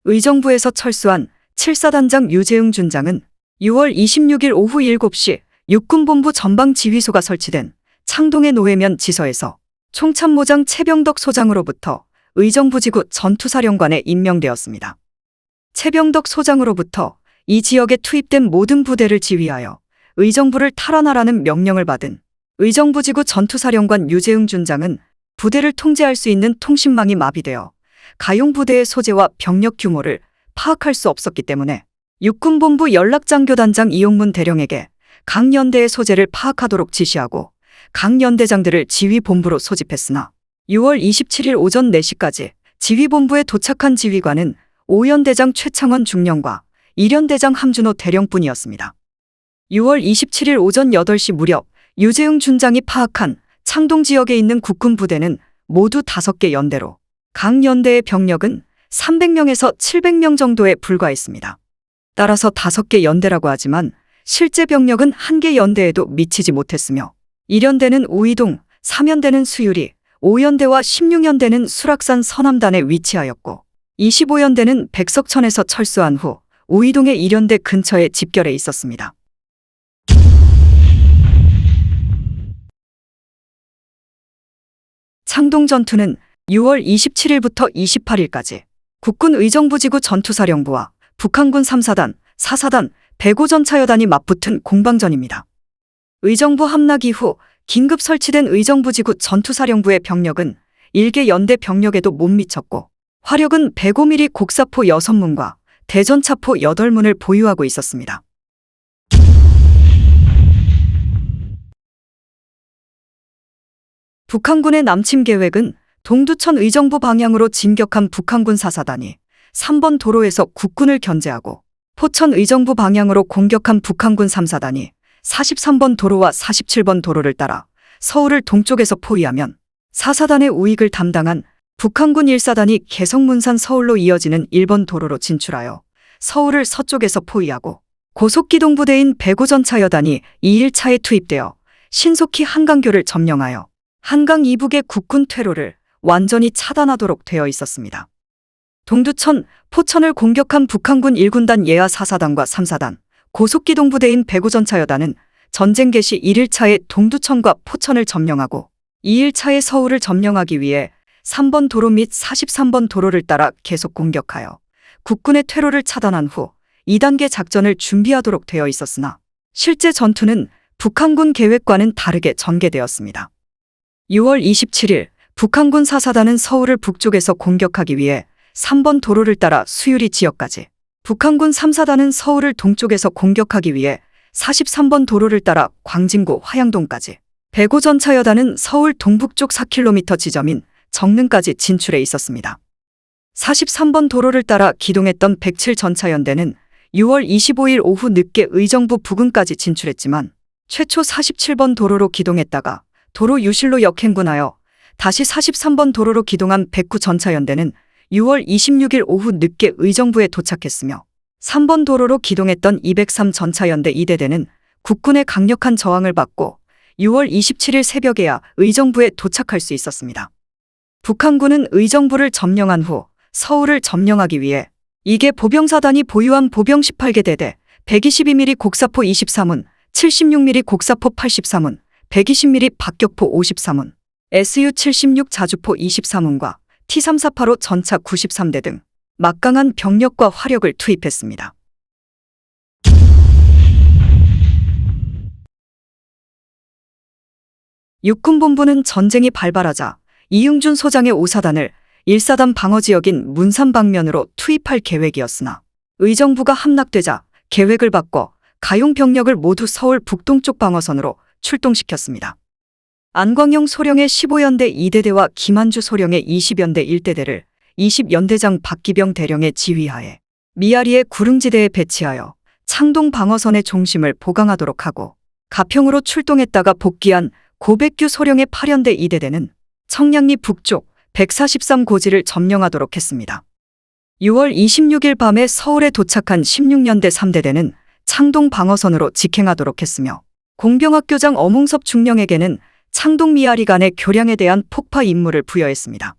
의정부에서 철수한 7사단장 유재흥 준장은 6월 26일 오후 7시 육군본부 전방지휘소가 설치된 창동의 노회면 지서에서 총참모장 최병덕 소장으로부터 의정부지구 전투사령관에 임명되었습니다. 최병덕 소장으로부터 이 지역에 투입된 모든 부대를 지휘하여 의정부를 탈환하라는 명령을 받은 의정부지구 전투사령관 유재흥 준장은 부대를 통제할 수 있는 통신망이 마비되어 가용 부대의 소재와 병력 규모를 파악할 수 없었기 때문에 육군본부 연락장교단장 이용문 대령에게 각 연대의 소재를 파악하도록 지시하고 각 연대장들을 지휘본부로 소집했으나 6월 27일 오전 4시까지 지휘본부에 도착한 지휘관은 5연대장 최창원 중령과 1연대장 함준호 대령뿐이었습니다. 6월 27일 오전 8시 무렵 유재흥 준장이 파악한 창동 지역에 있는 국군 부대는 모두 5개 연대로 각 연대의 병력은 300명에서 700명 정도에 불과했습니다. 따라서 5개 연대라고 하지만 실제 병력은 1개 연대에도 미치지 못했으며 1연대는 우이동, 3연대는 수유리, 5연대와 16연대는 수락산 서남단에 위치하였고 25연대는 백석천에서 철수한 후 우이동의 1연대 근처에 집결해 있었습니다. 창동 전투는 6월 27일부터 28일까지 국군 의정부지구 전투사령부와 북한군 3사단, 4사단, 105전차여단이 맞붙은 공방전입니다. 의정부 함락 이후 긴급 설치된 의정부지구 전투사령부의 병력은 1개 연대 병력에도 못 미쳤고 화력은 105mm 곡사포 6문과 대전차포 8문을 보유하고 있었습니다. 북한군의 남침 계획은 동두천 의정부 방향으로 진격한 북한군 4사단이 3번 도로에서 국군을 견제하고 포천 의정부 방향으로 공격한 북한군 3사단이 43번 도로와 47번 도로를 따라 서울을 동쪽에서 포위하면 4사단의 우익을 담당한 북한군 1사단이 개성문산 서울로 이어지는 1번 도로로 진출하여 서울을 서쪽에서 포위하고 고속기동부대인 105전차여단이 2일차에 투입되어 신속히 한강교를 점령하여 한강 이북의 국군 퇴로를 완전히 차단하도록 되어 있었습니다. 동두천, 포천을 공격한 북한군 1군단 예하 4사단과 3사단, 고속기동부대인 105전차여단은 전쟁 개시 1일차에 동두천과 포천을 점령하고 2일차에 서울을 점령하기 위해 3번 도로 및 43번 도로를 따라 계속 공격하여 국군의 퇴로를 차단한 후 2단계 작전을 준비하도록 되어 있었으나 실제 전투는 북한군 계획과는 다르게 전개되었습니다. 6월 27일 북한군 4사단은 서울을 북쪽에서 공격하기 위해 3번 도로를 따라 수유리 지역까지, 북한군 3사단은 서울을 동쪽에서 공격하기 위해 43번 도로를 따라 광진구 화양동까지, 105전차여단은 서울 동북쪽 4km 지점인 정릉까지 진출해 있었습니다. 43번 도로를 따라 기동했던 107전차연대는 6월 25일 오후 늦게 의정부 부근까지 진출했지만 최초 47번 도로로 기동했다가 도로 유실로 역행군하여 다시 43번 도로로 기동한 109전차연대는 6월 26일 오후 늦게 의정부에 도착했으며 3번 도로로 기동했던 203전차연대 2대대는 국군의 강력한 저항을 받고 6월 27일 새벽에야 의정부에 도착할 수 있었습니다. 북한군은 의정부를 점령한 후 서울을 점령하기 위해 이계 보병사단이 보유한 보병 18개 대대, 122mm 곡사포 23문, 76mm 곡사포 83문, 120mm 박격포 53문, SU-76 자주포 23문과 T-345 전차 93대 등 막강한 병력과 화력을 투입했습니다. 육군본부는 전쟁이 발발하자 이응준 소장의 5사단을 1사단 방어지역인 문산 방면으로 투입할 계획이었으나 의정부가 함락되자 계획을 바꿔 가용 병력을 모두 서울 북동쪽 방어선으로 출동시켰습니다. 안광영 소령의 15연대 2대대와 김한주 소령의 20연대 1대대를 20연대장 박기병 대령의 지휘하에 미아리의 구릉지대에 배치하여 창동 방어선의 중심을 보강하도록 하고 가평으로 출동했다가 복귀한 고백규 소령의 8연대 2대대는 청량리 북쪽 143고지를 점령하도록 했습니다. 6월 26일 밤에 서울에 도착한 16연대 3대대는 창동 방어선으로 직행하도록 했으며 공병학교장 어몽섭 중령에게는 창동 미아리 간의 교량에 대한 폭파 임무를 부여했습니다.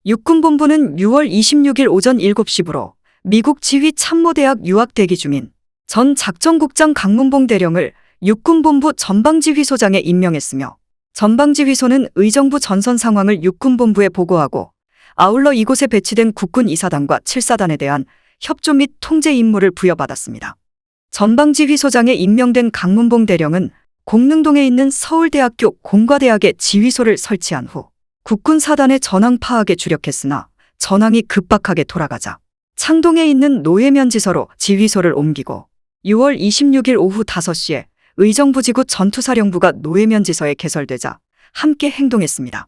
육군본부는 6월 26일 오전 7시부로 미국 지휘 참모대학 유학 대기 중인 전 작전국장 강문봉 대령을 육군본부 전방지휘소장에 임명했으며 전방지휘소는 의정부 전선 상황을 육군본부에 보고하고 아울러 이곳에 배치된 국군 2사단과 7사단에 대한 협조 및 통제 임무를 부여받았습니다. 전방지휘소장에 임명된 강문봉 대령은 공릉동에 있는 서울대학교 공과대학에 지휘소를 설치한 후 국군 사단의 전황 파악에 주력했으나 전황이 급박하게 돌아가자 창동에 있는 노예면지서로 지휘소를 옮기고 6월 26일 오후 5시에 의정부지구 전투사령부가 노예면지서에 개설되자 함께 행동했습니다.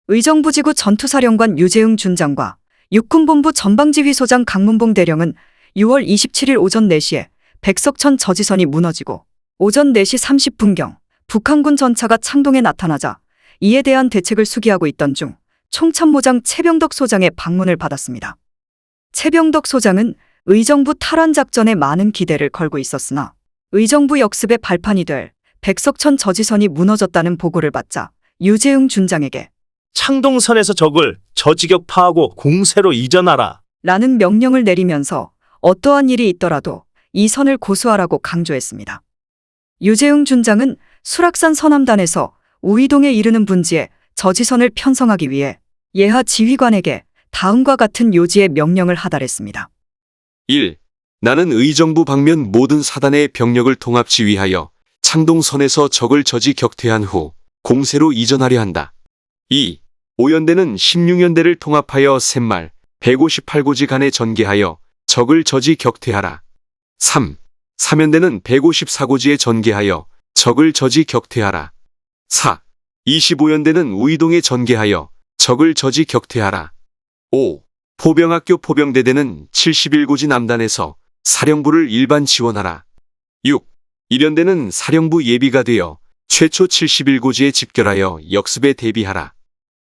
의정부지구 전투사령관 유재흥 준장과 육군본부 전방지휘소장 강문봉 대령은 6월 27일 오전 4시에 백석천 저지선이 무너지고 오전 4시 30분경 북한군 전차가 창동에 나타나자 이에 대한 대책을 수기하고 있던 중 총참모장 최병덕 소장의 방문을 받았습니다. 최병덕 소장은 의정부 탈환 작전에 많은 기대를 걸고 있었으나 의정부 역습의 발판이 될 백석천 저지선이 무너졌다는 보고를 받자 유재흥 준장에게 창동선에서 적을 저지격파하고 공세로 이전하라. 라는 명령을 내리면서 어떠한 일이 있더라도 이 선을 고수하라고 강조했습니다. 유재흥 준장은 수락산 서남단에서 우이동에 이르는 분지에 저지선을 편성하기 위해 예하 지휘관에게 다음과 같은 요지의 명령을 하달했습니다. 1. 나는 의정부 방면 모든 사단의 병력을 통합 지휘하여 창동선에서 적을 저지 격퇴한 후 공세로 이전하려 한다. 2. 5연대는 16연대를 통합하여 셋말 158고지 간에 전개하여 적을 저지 격퇴하라. 3. 3연대는 154고지에 전개하여 적을 저지 격퇴하라. 4. 25연대는 우이동에 전개하여 적을 저지 격퇴하라. 5. 포병학교 포병대대는 71고지 남단에서 사령부를 일반 지원하라. 6. 1연대는 사령부 예비가 되어 최초 71고지에 집결하여 역습에 대비하라.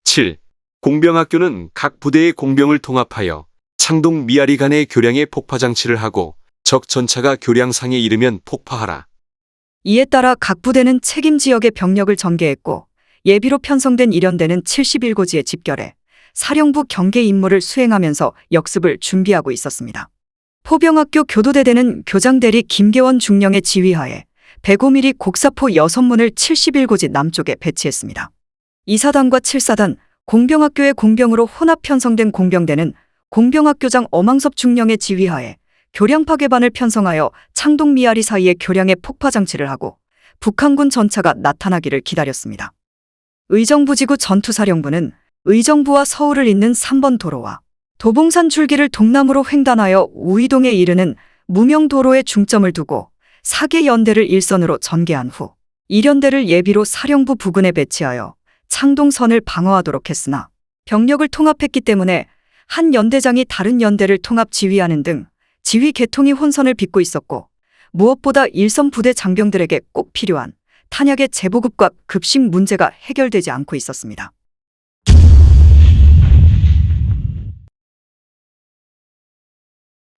7. 공병학교는 각 부대의 공병을 통합하여 창동 미아리 간의 교량에 폭파장치를 하고 적 전차가 교량상에 이르면 폭파하라. 이에 따라 각 부대는 책임 지역의 병력을 전개했고 예비로 편성된 1연대는 71고지에 집결해 사령부 경계 임무를 수행하면서 역습을 준비하고 있었습니다. 포병학교 교도대대는 교장대리 김계원 중령의 지휘하에 105mm 곡사포 6문을 71고지 남쪽에 배치했습니다. 2사단과 7사단, 공병학교의 공병으로 혼합 편성된 공병대는 공병학교장 엄항섭 중령의 지휘하에 교량 파괴반을 편성하여 창동 미아리 사이에 교량에 폭파 장치를 하고 북한군 전차가 나타나기를 기다렸습니다. 의정부지구 전투사령부는 의정부와 서울을 잇는 3번 도로와 도봉산 줄기를 동남으로 횡단하여 우이동에 이르는 무명도로에 중점을 두고 4개 연대를 일선으로 전개한 후 1연대를 예비로 사령부 부근에 배치하여 창동선을 방어하도록 했으나 병력을 통합했기 때문에 한 연대장이 다른 연대를 통합 지휘하는 등 지휘 계통이 혼선을 빚고 있었고 무엇보다 일선 부대 장병들에게 꼭 필요한 탄약의 재보급과 급식 문제가 해결되지 않고 있었습니다.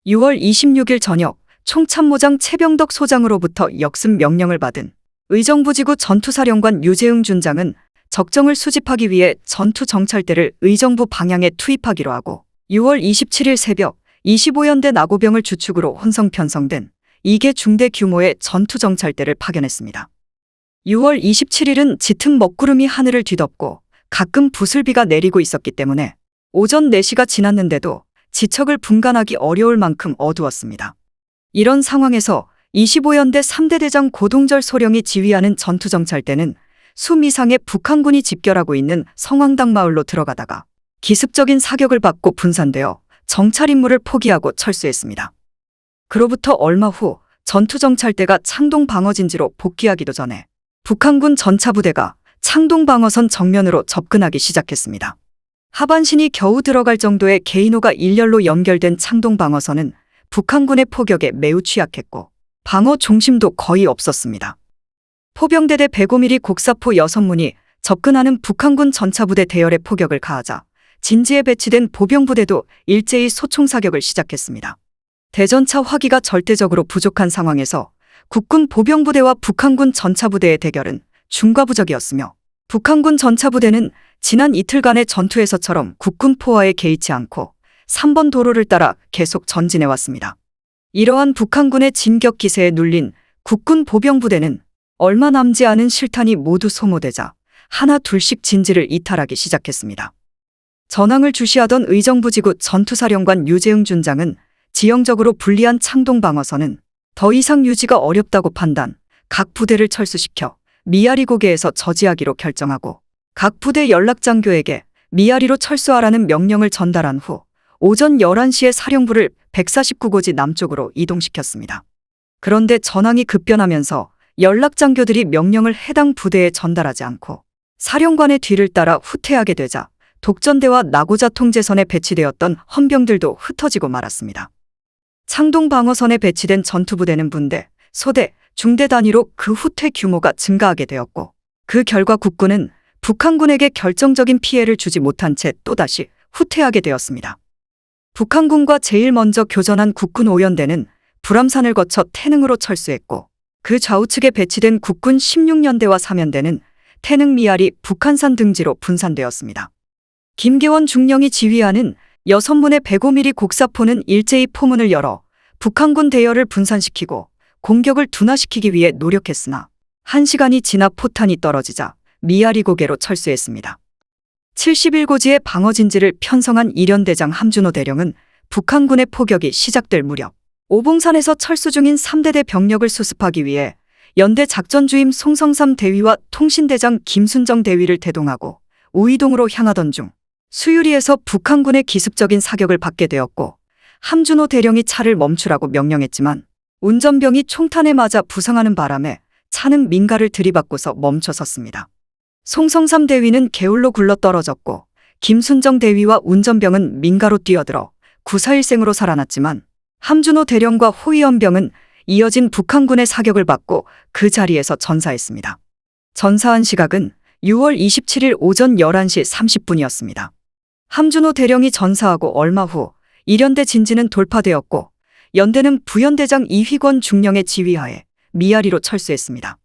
(6월 26일) 저녁 총참모장 최병덕 소장으로부터 역습 명령을 받은 의정부지구 전투사령관 유재흥 준장은 적정을 수집하기 위해 전투정찰대를 의정부 방향에 투입하기로 하고 6월 27일 새벽 25연대 나고병을 주축으로 혼성 편성된 2개 중대 규모의 전투정찰대를 파견했습니다. 6월 27일은 짙은 먹구름이 하늘을 뒤덮고 가끔 부슬비가 내리고 있었기 때문에 오전 4시가 지났는데도 지척을 분간하기 어려울 만큼 어두웠습니다. 이런 상황에서 25연대 3대 대장 고동절 소령이 지휘하는 전투정찰대는 숨 이상의 북한군이 집결하고 있는 성황당 마을로 들어가다가 기습적인 사격을 받고 분산되어 정찰 임무를 포기하고 철수했습니다. 그로부터 얼마 후 전투정찰대가 창동 방어진지로 복귀하기도 전에 북한군 전차부대가 창동 방어선 정면으로 접근하기 시작했습니다. 하반신이 겨우 들어갈 정도의 개인호가 일렬로 연결된 창동 방어선은 북한군의 포격에 매우 취약했고 방어 중심도 거의 없었습니다. 포병대대 105mm 곡사포 6문이 접근하는 북한군 전차부대 대열에 포격을 가하자 진지에 배치된 보병부대도 일제히 소총사격을 시작했습니다. 대전차 화기가 절대적으로 부족한 상황에서 국군 보병부대와 북한군 전차부대의 대결은 중과부적이었으며 북한군 전차부대는 지난 이틀간의 전투에서처럼 국군 포화에 개의치 않고 3번 도로를 따라 계속 전진해 왔습니다. 이러한 북한군의 진격 기세에 눌린 국군 보병부대는 얼마 남지 않은 실탄이 모두 소모되자 하나 둘씩 진지를 이탈하기 시작했습니다. 전황을 주시하던 의정부지구 전투사령관 유재흥 준장은 지형적으로 불리한 창동 방어선은 더 이상 유지가 어렵다고 판단, 각 부대를 철수시켜 미아리 고개에서 저지하기로 결정하고 각 부대 연락장교에게 미아리로 철수하라는 명령을 전달한 후 오전 11시에 사령부를 149고지 남쪽으로 이동시켰습니다. 그런데 전황이 급변하면서 연락장교들이 명령을 해당 부대에 전달하지 않고 사령관의 뒤를 따라 후퇴하게 되자 독전대와 나고자 통제선에 배치되었던 헌병들도 흩어지고 말았습니다. 창동 방어선에 배치된 전투부대는 분대, 소대, 중대 단위로 그 후퇴 규모가 증가하게 되었고 그 결과 국군은 북한군에게 결정적인 피해를 주지 못한 채 또다시 후퇴하게 되었습니다. 북한군과 제일 먼저 교전한 국군 5연대는 불암산을 거쳐 태능으로 철수했고 그 좌우측에 배치된 국군 16년대와 3연대는 태능 미아리 북한산 등지로 분산되었습니다. 김계원 중령이 지휘하는 6문의 105mm 곡사포는 일제히 포문을 열어 북한군 대열을 분산시키고 공격을 둔화시키기 위해 노력했으나 1시간이 지나 포탄이 떨어지자 미아리 고개로 철수했습니다. 71고지의 방어진지를 편성한 일연대장 함준호 대령은 북한군의 포격이 시작될 무렵 오봉산에서 철수 중인 3대대 병력을 수습하기 위해 연대 작전주임 송성삼 대위와 통신대장 김순정 대위를 대동하고 우이동으로 향하던 중 수유리에서 북한군의 기습적인 사격을 받게 되었고 함준호 대령이 차를 멈추라고 명령했지만 운전병이 총탄에 맞아 부상하는 바람에 차는 민가를 들이받고서 멈춰 섰습니다. 송성삼 대위는 개울로 굴러 떨어졌고 김순정 대위와 운전병은 민가로 뛰어들어 구사일생으로 살아났지만 함준호 대령과 호위연병은 이어진 북한군의 사격을 받고 그 자리에서 전사했습니다. 전사한 시각은 6월 27일 오전 11시 30분이었습니다. 함준호 대령이 전사하고 얼마 후 일연대 진지는 돌파되었고 연대는 부연대장 이휘권 중령의 지휘하에 미아리로 철수했습니다.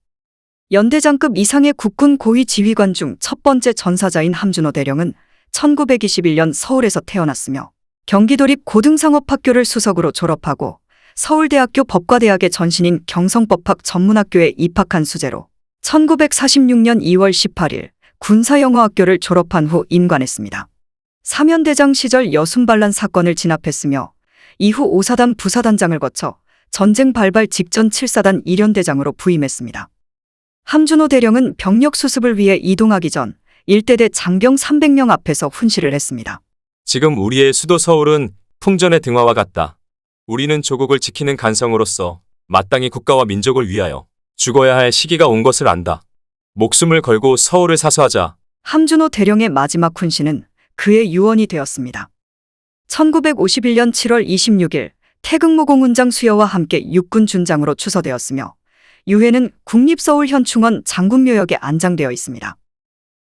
연대장급 이상의 국군 고위 지휘관 중 첫 번째 전사자인 함준호 대령은 1921년 서울에서 태어났으며 경기도립 고등상업학교를 수석으로 졸업하고 서울대학교 법과대학의 전신인 경성법학 전문학교에 입학한 수재로 1946년 2월 18일 군사영어학교를 졸업한 후 임관했습니다. 사면대장 시절 여순반란 사건을 진압했으며 이후 5사단 부사단장을 거쳐 전쟁 발발 직전 7사단 일연대장으로 부임했습니다. 함준호 대령은 병력 수습을 위해 이동하기 전 일대대 장병 300명 앞에서 훈시를 했습니다. 지금 우리의 수도 서울은 풍전의 등화와 같다. 우리는 조국을 지키는 간성으로서 마땅히 국가와 민족을 위하여 죽어야 할 시기가 온 것을 안다. 목숨을 걸고 서울을 사수하자. 함준호 대령의 마지막 훈시는 그의 유언이 되었습니다. 1951년 7월 26일 태극모 공훈장 수여와 함께 육군 준장으로 추서되었으며 유해는 국립서울현충원 장군묘역에 안장되어 있습니다.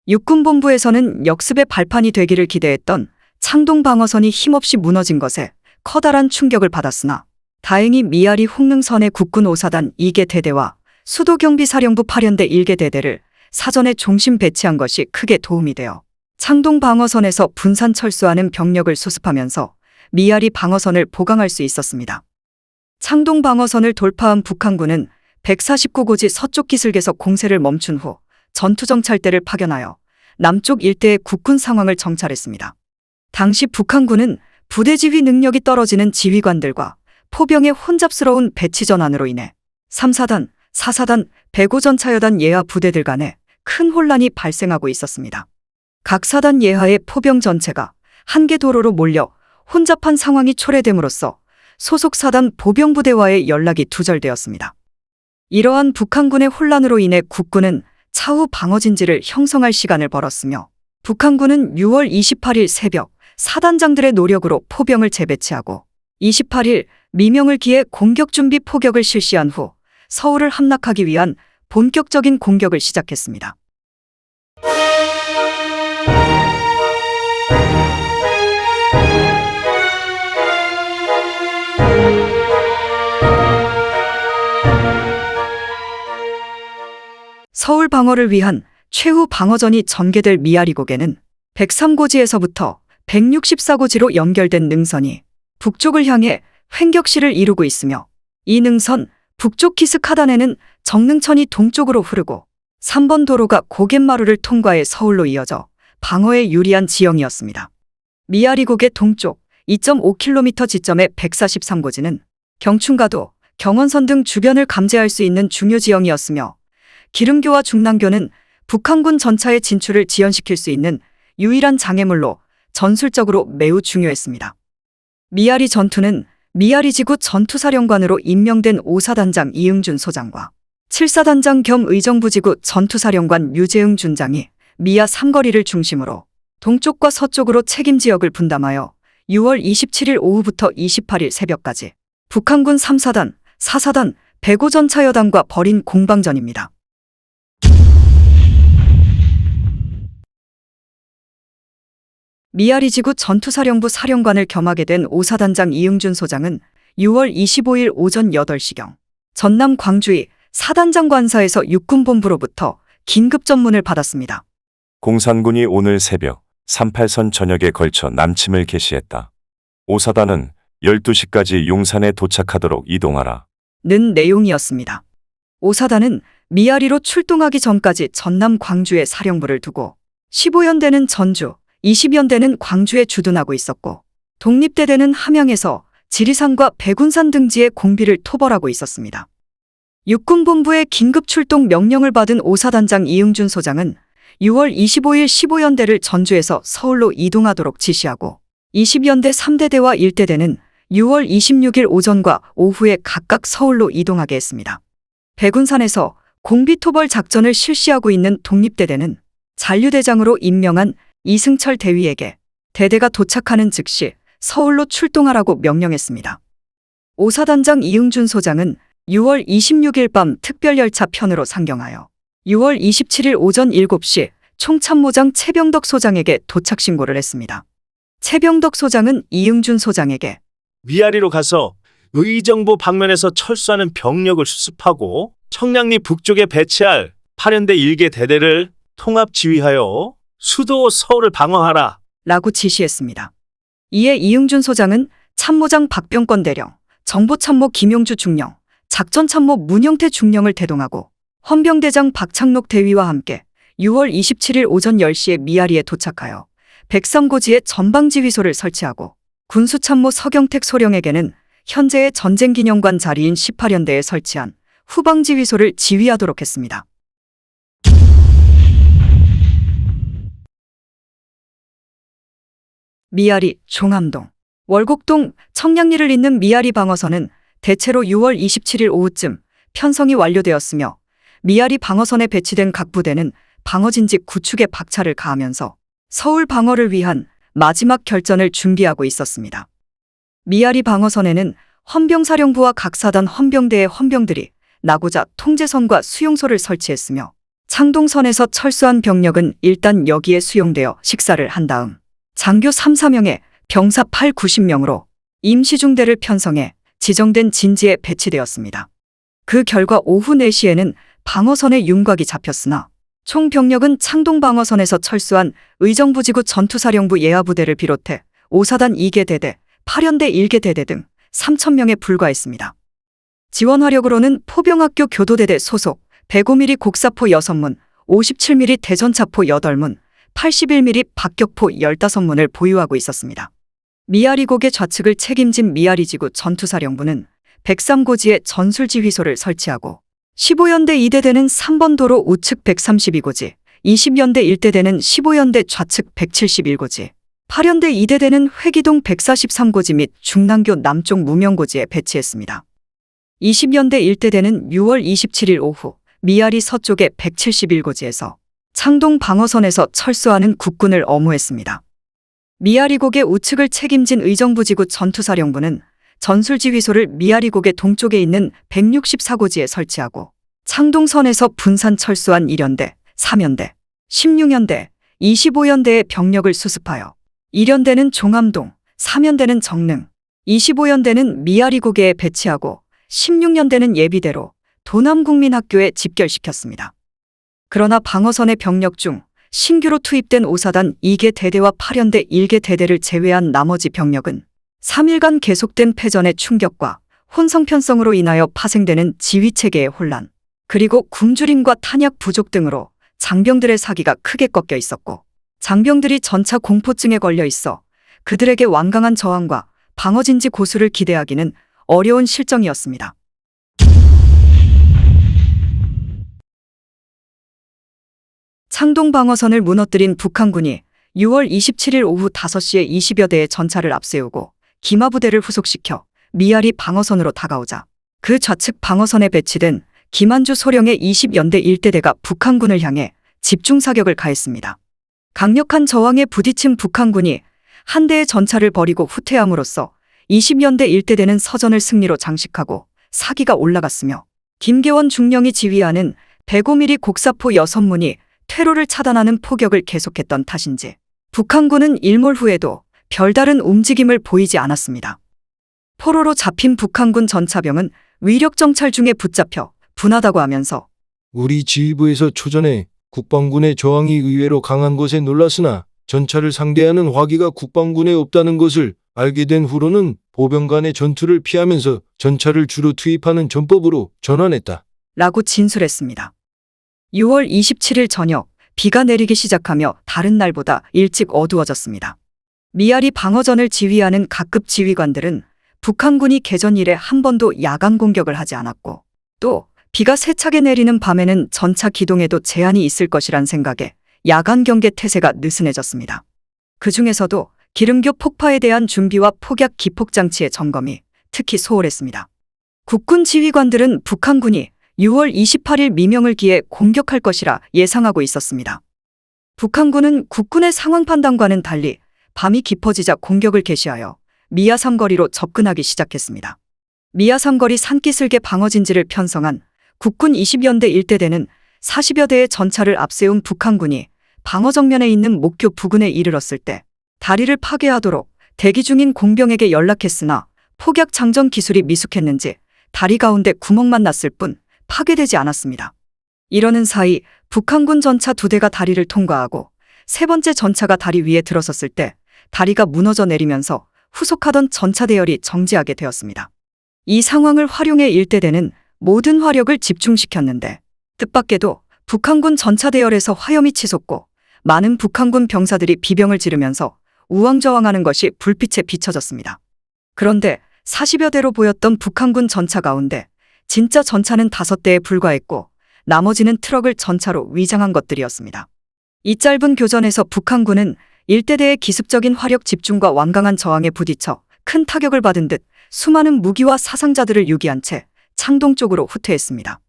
육군본부에서는 역습의 발판이 되기를 기대했던 창동 방어선이 힘없이 무너진 것에 커다란 충격을 받았으나 다행히 미아리 홍능선의 국군 5사단 2개 대대와 수도경비사령부 8연대 1개 대대를 사전에 종심 배치한 것이 크게 도움이 되어 창동 방어선에서 분산 철수하는 병력을 수습하면서 미아리 방어선을 보강할 수 있었습니다. 창동 방어선을 돌파한 북한군은 149고지 서쪽 기슭에서 공세를 멈춘 후 전투정찰대를 파견하여 남쪽 일대의 국군 상황을 정찰했습니다. 당시 북한군은 부대지휘 능력이 떨어지는 지휘관들과 포병의 혼잡스러운 배치 전환으로 인해 3사단, 4사단, 105전차여단 예하 부대들 간에 큰 혼란이 발생하고 있었습니다. 각 사단 예하의 포병 전체가 한 개 도로로 몰려 혼잡한 상황이 초래됨으로써 소속 사단 보병부대와의 연락이 두절되었습니다. 이러한 북한군의 혼란으로 인해 국군은 차후 방어진지를 형성할 시간을 벌었으며 북한군은 6월 28일 새벽 사단장들의 노력으로 포병을 재배치하고 28일 미명을 기해 공격준비 포격을 실시한 후 서울을 함락하기 위한 본격적인 공격을 시작했습니다. 서울 방어를 위한 최후 방어전이 전개될 미아리곡에는 103고지에서부터 164고지로 연결된 능선이 북쪽을 향해 횡격시를 이루고 있으며 이 능선 북쪽 키스카단에는 정능천이 동쪽으로 흐르고 3번 도로가 고갯마루를 통과해 서울로 이어져 방어에 유리한 지형이었습니다. 미아리곡의 동쪽 2.5km 지점의 143고지는 경춘가도, 경원선 등 주변을 감지할 수 있는 중요 지형이었으며 기름교와 중랑교는 북한군 전차의 진출을 지연시킬 수 있는 유일한 장애물로 전술적으로 매우 중요했습니다. 미아리 전투는 미아리지구 전투사령관으로 임명된 5사단장 이응준 소장과 7사단장 겸 의정부지구 전투사령관 유재응 준장이 미아 삼거리를 중심으로 동쪽과 서쪽으로 책임지역을 분담하여 6월 27일 오후부터 28일 새벽까지 북한군 3사단, 4사단, 105전차여단과 벌인 공방전입니다. 미아리지구 전투사령부 사령관을 겸하게 된 5사단장 이응준 소장은 6월 25일 오전 8시경 전남 광주의 사단장 관사에서 육군본부로부터 긴급 전문을 받았습니다. 공산군이 오늘 새벽 38선 전역에 걸쳐 남침을 개시했다. 5사단은 12시까지 용산에 도착하도록 이동하라. 는 내용이었습니다. 5사단은 미아리로 출동하기 전까지 전남 광주에 사령부를 두고 15연대는 전주, 20연대는 광주에 주둔하고 있었고 독립대대는 함양에서 지리산과 백운산 등지에 공비를 토벌하고 있었습니다. 육군본부의 긴급 출동 명령을 받은 5사단장 이응준 소장은 6월 25일 15연대를 전주에서 서울로 이동하도록 지시하고 20연대 3대대와 1대대는 6월 26일 오전과 오후에 각각 서울로 이동하게 했습니다. 백운산에서 공비토벌 작전을 실시하고 있는 독립대대는 잔류대장으로 임명한 이승철 대위에게 대대가 도착하는 즉시 서울로 출동하라고 명령했습니다. 5사단장 이응준 소장은 6월 26일 밤 특별열차 편으로 상경하여 6월 27일 오전 7시 총참모장 최병덕 소장에게 도착 신고를 했습니다. 최병덕 소장은 이응준 소장에게 미아리로 가서 의정부 방면에서 철수하는 병력을 수습하고 청량리 북쪽에 배치할 8연대 1개 대대를 통합 지휘하여 수도 서울을 방어하라. 라고 지시했습니다. 이에 이응준 소장은 참모장 박병권 대령, 정보참모 김용주 중령, 작전참모 문영태 중령을 대동하고 헌병대장 박창록 대위와 함께 6월 27일 오전 10시에 미아리에 도착하여 103고지에 전방지휘소를 설치하고 군수참모 서경택 소령에게는 현재의 전쟁기념관 자리인 18연대에 설치한 후방지휘소를 지휘하도록 했습니다. 미아리, 종암동, 월곡동, 청량리를 잇는 미아리 방어선은 대체로 6월 27일 오후쯤 편성이 완료되었으며 미아리 방어선에 배치된 각 부대는 방어진지 구축에 박차를 가하면서 서울 방어를 위한 마지막 결전을 준비하고 있었습니다. 미아리 방어선에는 헌병사령부와 각 사단 헌병대의 헌병들이 나고자 통제선과 수용소를 설치했으며 창동선에서 철수한 병력은 일단 여기에 수용되어 식사를 한 다음 장교 3, 4명에 병사 8, 90명으로 임시중대를 편성해 지정된 진지에 배치되었습니다. 그 결과 오후 4시에는 방어선에 윤곽이 잡혔으나 총 병력은 창동 방어선에서 철수한 의정부지구 전투사령부 예하부대를 비롯해 5사단 2개 대대, 8연대 1개 대대 등 3,000명에 불과했습니다. 지원화력으로는 포병학교 교도대대 소속 105mm 곡사포 6문, 57mm 대전차포 8문, 81mm 박격포 15문을 보유하고 있었습니다. 미아리곡의 좌측을 책임진 미아리지구 전투사령부는 103고지에 전술지휘소를 설치하고 15연대 2대대는 3번 도로 우측 132고지, 20연대 1대대는 15연대 좌측 171고지, 8연대 2대대는 회기동 143고지 및 중랑교 남쪽 무명고지에 배치했습니다. 20연대 1대대는 6월 27일 오후 미아리 서쪽의 171고지에서 창동 방어선에서 철수하는 국군을 엄호했습니다. 미아리곡의 우측을 책임진 의정부지구 전투사령부는 전술지휘소를 미아리곡의 동쪽에 있는 164고지에 설치하고 창동선에서 분산 철수한 1연대, 3연대, 16연대, 25연대의 병력을 수습하여 1연대는 종암동, 3연대는 정능, 25연대는 미아리곡에 배치하고 16연대는 예비대로 도남국민학교에 집결시켰습니다. 그러나 방어선의 병력 중 신규로 투입된 5사단 2개 대대와 8연대 1개 대대를 제외한 나머지 병력은 3일간 계속된 패전의 충격과 혼성편성으로 인하여 파생되는 지휘체계의 혼란, 그리고 굶주림과 탄약 부족 등으로 장병들의 사기가 크게 꺾여 있었고, 장병들이 전차 공포증에 걸려 있어 그들에게 완강한 저항과 방어진지 고수를 기대하기는 어려운 실정이었습니다. 창동 방어선을 무너뜨린 북한군이 6월 27일 오후 5시에 20여 대의 전차를 앞세우고 기마부대를 후속시켜 미아리 방어선으로 다가오자 그 좌측 방어선에 배치된 김한주 소령의 20연대 1대대가 북한군을 향해 집중사격을 가했습니다. 강력한 저항에 부딪힌 북한군이 한 대의 전차를 버리고 후퇴함으로써 20연대 1대대는 서전을 승리로 장식하고 사기가 올라갔으며, 김계원 중령이 지휘하는 105mm 곡사포 6문이 퇴로를 차단하는 포격을 계속했던 탓인지 북한군은 일몰 후에도 별다른 움직임을 보이지 않았습니다. 포로로 잡힌 북한군 전차병은 위력 정찰 중에 붙잡혀 분하다고 하면서 우리 지휘부에서 초전에 국방군의 저항이 의외로 강한 것에 놀랐으나 전차를 상대하는 화기가 국방군에 없다는 것을 알게 된 후로는 보병 간의 전투를 피하면서 전차를 주로 투입하는 전법으로 전환했다. 라고 진술했습니다. 6월 27일 저녁 비가 내리기 시작하며 다른 날보다 일찍 어두워졌습니다. 미아리 방어전을 지휘하는 각급 지휘관들은 북한군이 개전 이래 한 번도 야간 공격을 하지 않았고, 또 비가 세차게 내리는 밤에는 전차 기동에도 제한이 있을 것이란 생각에 야간 경계 태세가 느슨해졌습니다. 그 중에서도 기름교 폭파에 대한 준비와 폭약 기폭 장치의 점검이 특히 소홀했습니다. 국군 지휘관들은 북한군이 6월 28일 미명을 기해 공격할 것이라 예상하고 있었습니다. 북한군은 국군의 상황 판단과는 달리 밤이 깊어지자 공격을 개시하여 미아 삼거리로 접근하기 시작했습니다. 미아 삼거리 산기슭의 방어진지를 편성한 국군 20연대 1대대는 40여 대의 전차를 앞세운 북한군이 방어 정면에 있는 목교 부근에 이르렀을 때 다리를 파괴하도록 대기 중인 공병에게 연락했으나 폭약 장전 기술이 미숙했는지 다리 가운데 구멍만 났을 뿐 파괴되지 않았습니다. 이러는 사이 북한군 전차 2대가 다리를 통과하고 세 번째 전차가 다리 위에 들어섰을 때 다리가 무너져 내리면서 후속하던 전차 대열이 정지하게 되었습니다. 이 상황을 활용해 1대대는 모든 화력을 집중시켰는데, 뜻밖에도 북한군 전차 대열에서 화염이 치솟고 많은 북한군 병사들이 비병을 지르면서 우왕좌왕하는 것이 불빛에 비춰졌습니다. 그런데 40여 대로 보였던 북한군 전차 가운데 진짜 전차는 5대에 불과했고 나머지는 트럭을 전차로 위장한 것들이었습니다. 이 짧은 교전에서 북한군은 1대대의 기습적인 화력 집중과 완강한 저항에 부딪혀 큰 타격을 받은 듯 수많은 무기와 사상자들을 유기한 채 창동 쪽으로 후퇴했습니다.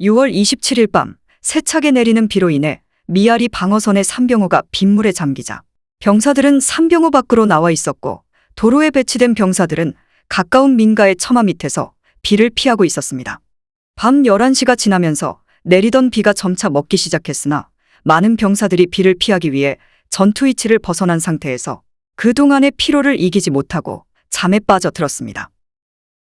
6월 27일 밤 세차게 내리는 비로 인해 미아리 방어선의 산병호가 빗물에 잠기자 병사들은 산병호 밖으로 나와 있었고, 도로에 배치된 병사들은 가까운 민가의 처마 밑에서 비를 피하고 있었습니다. 밤 11시가 지나면서 내리던 비가 점차 멎기 시작했으나 많은 병사들이 비를 피하기 위해 전투 위치를 벗어난 상태에서 그동안의 피로를 이기지 못하고 잠에 빠져들었습니다.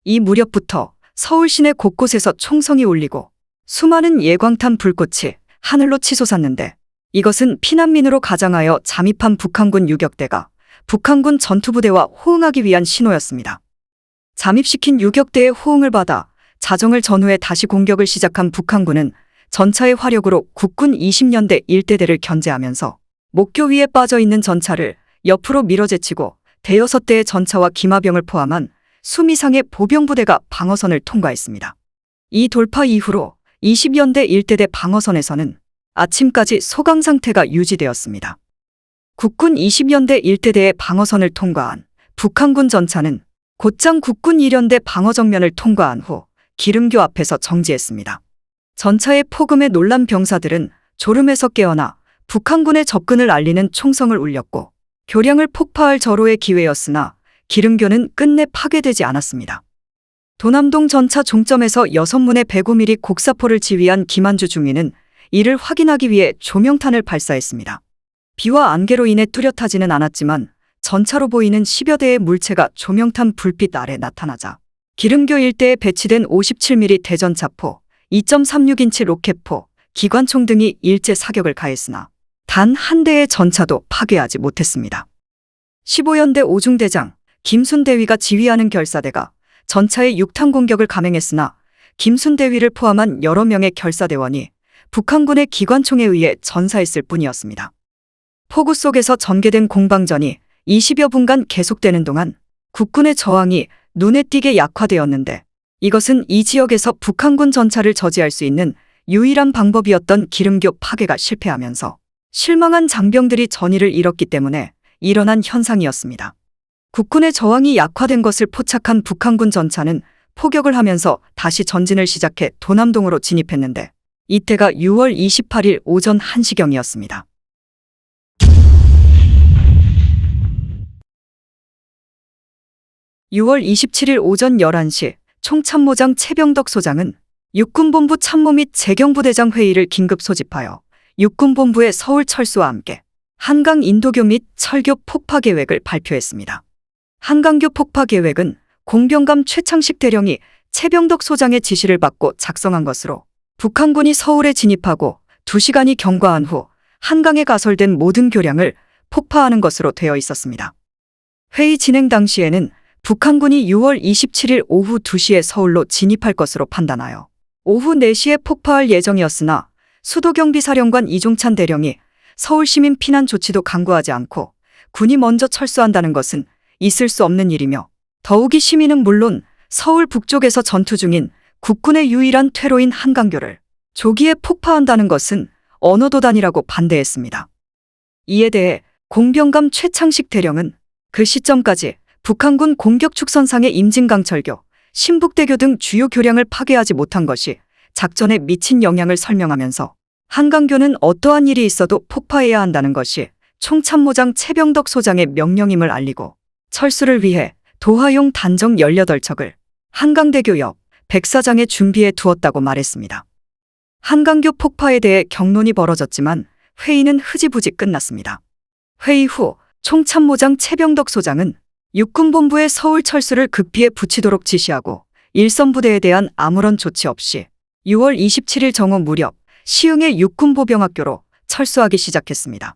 이 무렵부터 서울 시내 곳곳에서 총성이 울리고 수많은 예광탄 불꽃이 하늘로 치솟았는데, 이것은 피난민으로 가장하여 잠입한 북한군 유격대가 북한군 전투부대와 호응하기 위한 신호였습니다. 잠입시킨 유격대의 호응을 받아 자정을 전후해 다시 공격을 시작한 북한군은 전차의 화력으로 국군 20연대 1대대를 견제하면서 목교 위에 빠져있는 전차를 옆으로 밀어제치고 대여섯 대의 전차와 기마병을 포함한 수미상의 보병부대가 방어선을 통과했습니다. 이 돌파 이후로 20연대 1대대 방어선에서는 아침까지 소강 상태가 유지되었습니다. 국군 20연대 1대대의 방어선을 통과한 북한군 전차는 곧장 국군 1연대 방어정면을 통과한 후 기름교 앞에서 정지했습니다. 전차의 폭음에 놀란 병사들은 졸음에서 깨어나 북한군의 접근을 알리는 총성을 울렸고, 교량을 폭파할 절호의 기회였으나 기름교는 끝내 파괴되지 않았습니다. 도남동 전차 종점에서 6문의 105mm 곡사포를 지휘한 김한주 중위는 이를 확인하기 위해 조명탄을 발사했습니다. 비와 안개로 인해 뚜렷하지는 않았지만 전차로 보이는 10여 대의 물체가 조명탄 불빛 아래 나타나자 기름교 일대에 배치된 57mm 대전차포, 2.36인치 로켓포, 기관총 등이 일제 사격을 가했으나 단 한 대의 전차도 파괴하지 못했습니다. 15연대 오중대장 김순대위가 지휘하는 결사대가 전차의 6탄 공격을 감행했으나 김순대위를 포함한 여러 명의 결사대원이 북한군의 기관총에 의해 전사했을 뿐이었습니다. 폭우 속에서 전개된 공방전이 20여 분간 계속되는 동안 국군의 저항이 눈에 띄게 약화되었는데, 이것은 이 지역에서 북한군 전차를 저지할 수 있는 유일한 방법이었던 기름교 파괴가 실패하면서 실망한 장병들이 전의를 잃었기 때문에 일어난 현상이었습니다. 국군의 저항이 약화된 것을 포착한 북한군 전차는 포격을 하면서 다시 전진을 시작해 도남동으로 진입했는데, 이때가 6월 28일 오전 1시경이었습니다. (6월 27일) 오전 11시 총참모장 최병덕 소장은 육군본부 참모 및 재경부대장 회의를 긴급 소집하여 육군본부의 서울 철수와 함께 한강 인도교 및 철교 폭파 계획을 발표했습니다. 한강교 폭파 계획은 공병감 최창식 대령이 최병덕 소장의 지시를 받고 작성한 것으로, 북한군이 서울에 진입하고 2시간이 경과한 후 한강에 가설된 모든 교량을 폭파하는 것으로 되어 있었습니다. 회의 진행 당시에는 북한군이 6월 27일 오후 2시에 서울로 진입할 것으로 판단하여 오후 4시에 폭파할 예정이었으나 수도경비사령관 이종찬 대령이 서울시민 피난 조치도 강구하지 않고 군이 먼저 철수한다는 것은 있을 수 없는 일이며, 더욱이 시민은 물론 서울 북쪽에서 전투 중인 국군의 유일한 퇴로인 한강교를 조기에 폭파한다는 것은 언어도단이라고 반대했습니다. 이에 대해 공병감 최창식 대령은 그 시점까지 북한군 공격 축선상의 임진강철교, 신북대교 등 주요 교량을 파괴하지 못한 것이 작전에 미친 영향을 설명하면서 한강교는 어떠한 일이 있어도 폭파해야 한다는 것이 총참모장 최병덕 소장의 명령임을 알리고, 철수를 위해 도하용 단정 18척을 한강대교 옆 백사장에 준비해 두었다고 말했습니다. 한강교 폭파에 대해 격론이 벌어졌지만 회의는 흐지부지 끝났습니다. 회의 후 총참모장 최병덕 소장은 육군본부의 서울 철수를 급히에 붙이도록 지시하고 일선부대에 대한 아무런 조치 없이 6월 27일 정오 무렵 시흥의 육군보병학교로 철수하기 시작했습니다.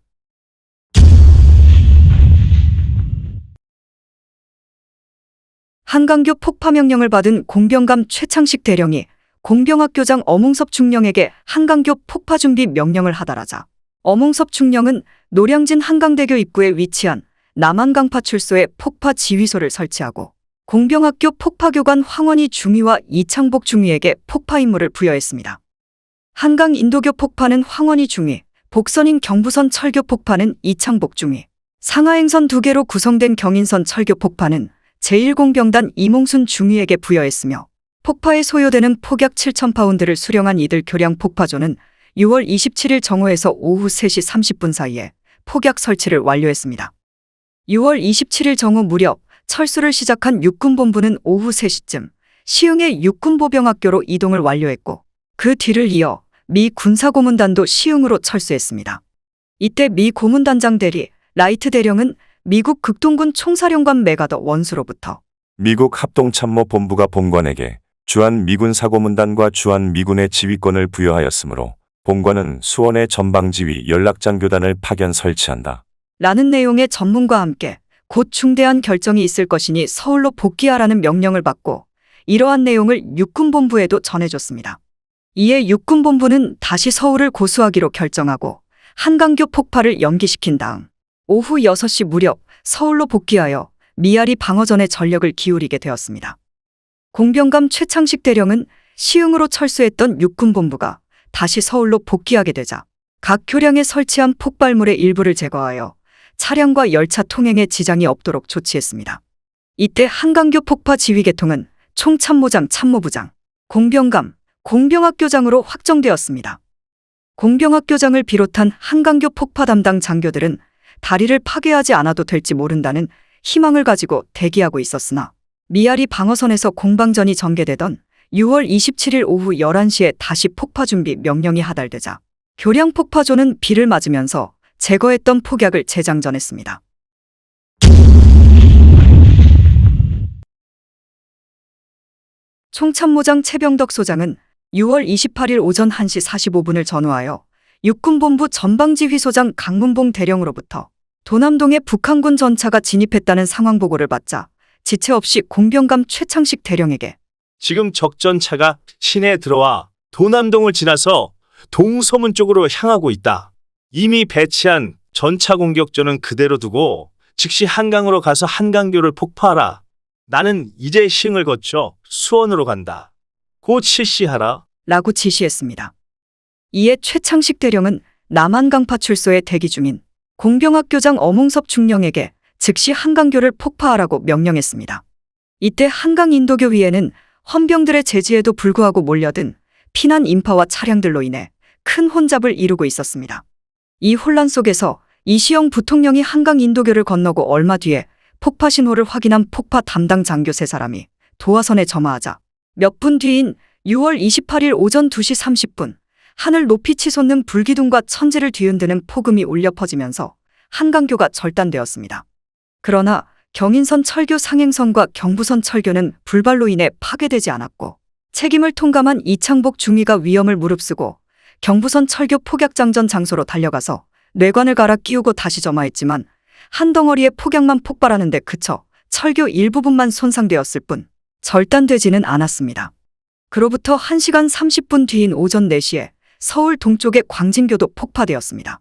한강교 폭파 명령을 받은 공병감 최창식 대령이 공병학교장 어몽섭 중령에게 한강교 폭파 준비 명령을 하달하자, 어몽섭 중령은 노량진 한강대교 입구에 위치한 남한강파 출소에 폭파 지휘소를 설치하고 공병학교 폭파교관 황원희 중위와 이창복 중위에게 폭파 임무를 부여했습니다. 한강 인도교 폭파는 황원희 중위, 복선인 경부선 철교 폭파는 이창복 중위, 상하행선 2개로 구성된 경인선 철교 폭파는 제1공병단 이몽순 중위에게 부여했으며, 폭파에 소요되는 폭약 7,000파운드를 수령한 이들 교량 폭파조는 6월 27일 정오에서 오후 3시 30분 사이에 폭약 설치를 완료했습니다. 6월 27일 정오 무렵 철수를 시작한 육군본부는 오후 3시쯤 시흥의 육군보병학교로 이동을 완료했고, 그 뒤를 이어 미 군사고문단도 시흥으로 철수했습니다. 이때 미 고문단장 대리 라이트 대령은 미국 극동군 총사령관 메가더 원수로부터 미국 합동참모본부가 본관에게 주한 미군 사고문단과 주한 미군의 지휘권을 부여하였으므로 본관은 수원의 전방지휘 연락장교단을 파견 설치한다. 라는 내용의 전문과 함께 곧 중대한 결정이 있을 것이니 서울로 복귀하라는 명령을 받고 이러한 내용을 육군본부에도 전해줬습니다. 이에 육군본부는 다시 서울을 고수하기로 결정하고 한강교 폭파를 연기시킨 다음 오후 6시 무렵 서울로 복귀하여 미아리 방어전에 전력을 기울이게 되었습니다. 공병감 최창식 대령은 시흥으로 철수했던 육군본부가 다시 서울로 복귀하게 되자 각 교량에 설치한 폭발물의 일부를 제거하여 차량과 열차 통행에 지장이 없도록 조치했습니다. 이때 한강교 폭파 지휘계통은 총참모장 참모부장, 공병감, 공병학교장으로 확정되었습니다. 공병학교장을 비롯한 한강교 폭파 담당 장교들은 다리를 파괴하지 않아도 될지 모른다는 희망을 가지고 대기하고 있었으나, 미아리 방어선에서 공방전이 전개되던 6월 27일 오후 11시에 다시 폭파 준비 명령이 하달되자 교량 폭파조는 비를 맞으면서 제거했던 폭약을 재장전했습니다. 총참모장 최병덕 소장은 6월 28일 오전 1시 45분을 전후하여 육군본부 전방지휘소장 강문봉 대령으로부터 도남동에 북한군 전차가 진입했다는 상황 보고를 받자 지체 없이 공병감 최창식 대령에게 지금 적전차가 시내에 들어와 도남동을 지나서 동서문 쪽으로 향하고 있다. 이미 배치한 전차 공격전은 그대로 두고 즉시 한강으로 가서 한강교를 폭파하라. 나는 이제 시흥을 거쳐 수원으로 간다. 곧 실시하라. 라고 지시했습니다. 이에 최창식 대령은 남한강파출소에 대기 중인 공병학교장 어몽섭 중령에게 즉시 한강교를 폭파하라고 명령했습니다. 이때 한강 인도교 위에는 헌병들의 제지에도 불구하고 몰려든 피난 인파와 차량들로 인해 큰 혼잡을 이루고 있었습니다. 이 혼란 속에서 이시영 부통령이 한강 인도교를 건너고 얼마 뒤에 폭파 신호를 확인한 폭파 담당 장교 3사람이 도화선에 점화하자 몇 분 뒤인 6월 28일 오전 2시 30분 하늘 높이 치솟는 불기둥과 천지를 뒤흔드는 폭음이 울려 퍼지면서 한강교가 절단되었습니다. 그러나 경인선 철교 상행선과 경부선 철교는 불발로 인해 파괴되지 않았고 책임을 통감한 이창복 중위가 위험을 무릅쓰고 경부선 철교 폭약장전 장소로 달려가서 뇌관을 갈아 끼우고 다시 점화했지만 한 덩어리의 폭약만 폭발하는 데 그쳐 철교 일부분만 손상되었을 뿐 절단되지는 않았습니다. 그로부터 1시간 30분 뒤인 오전 4시에 서울 동쪽의 광진교도 폭파되었습니다.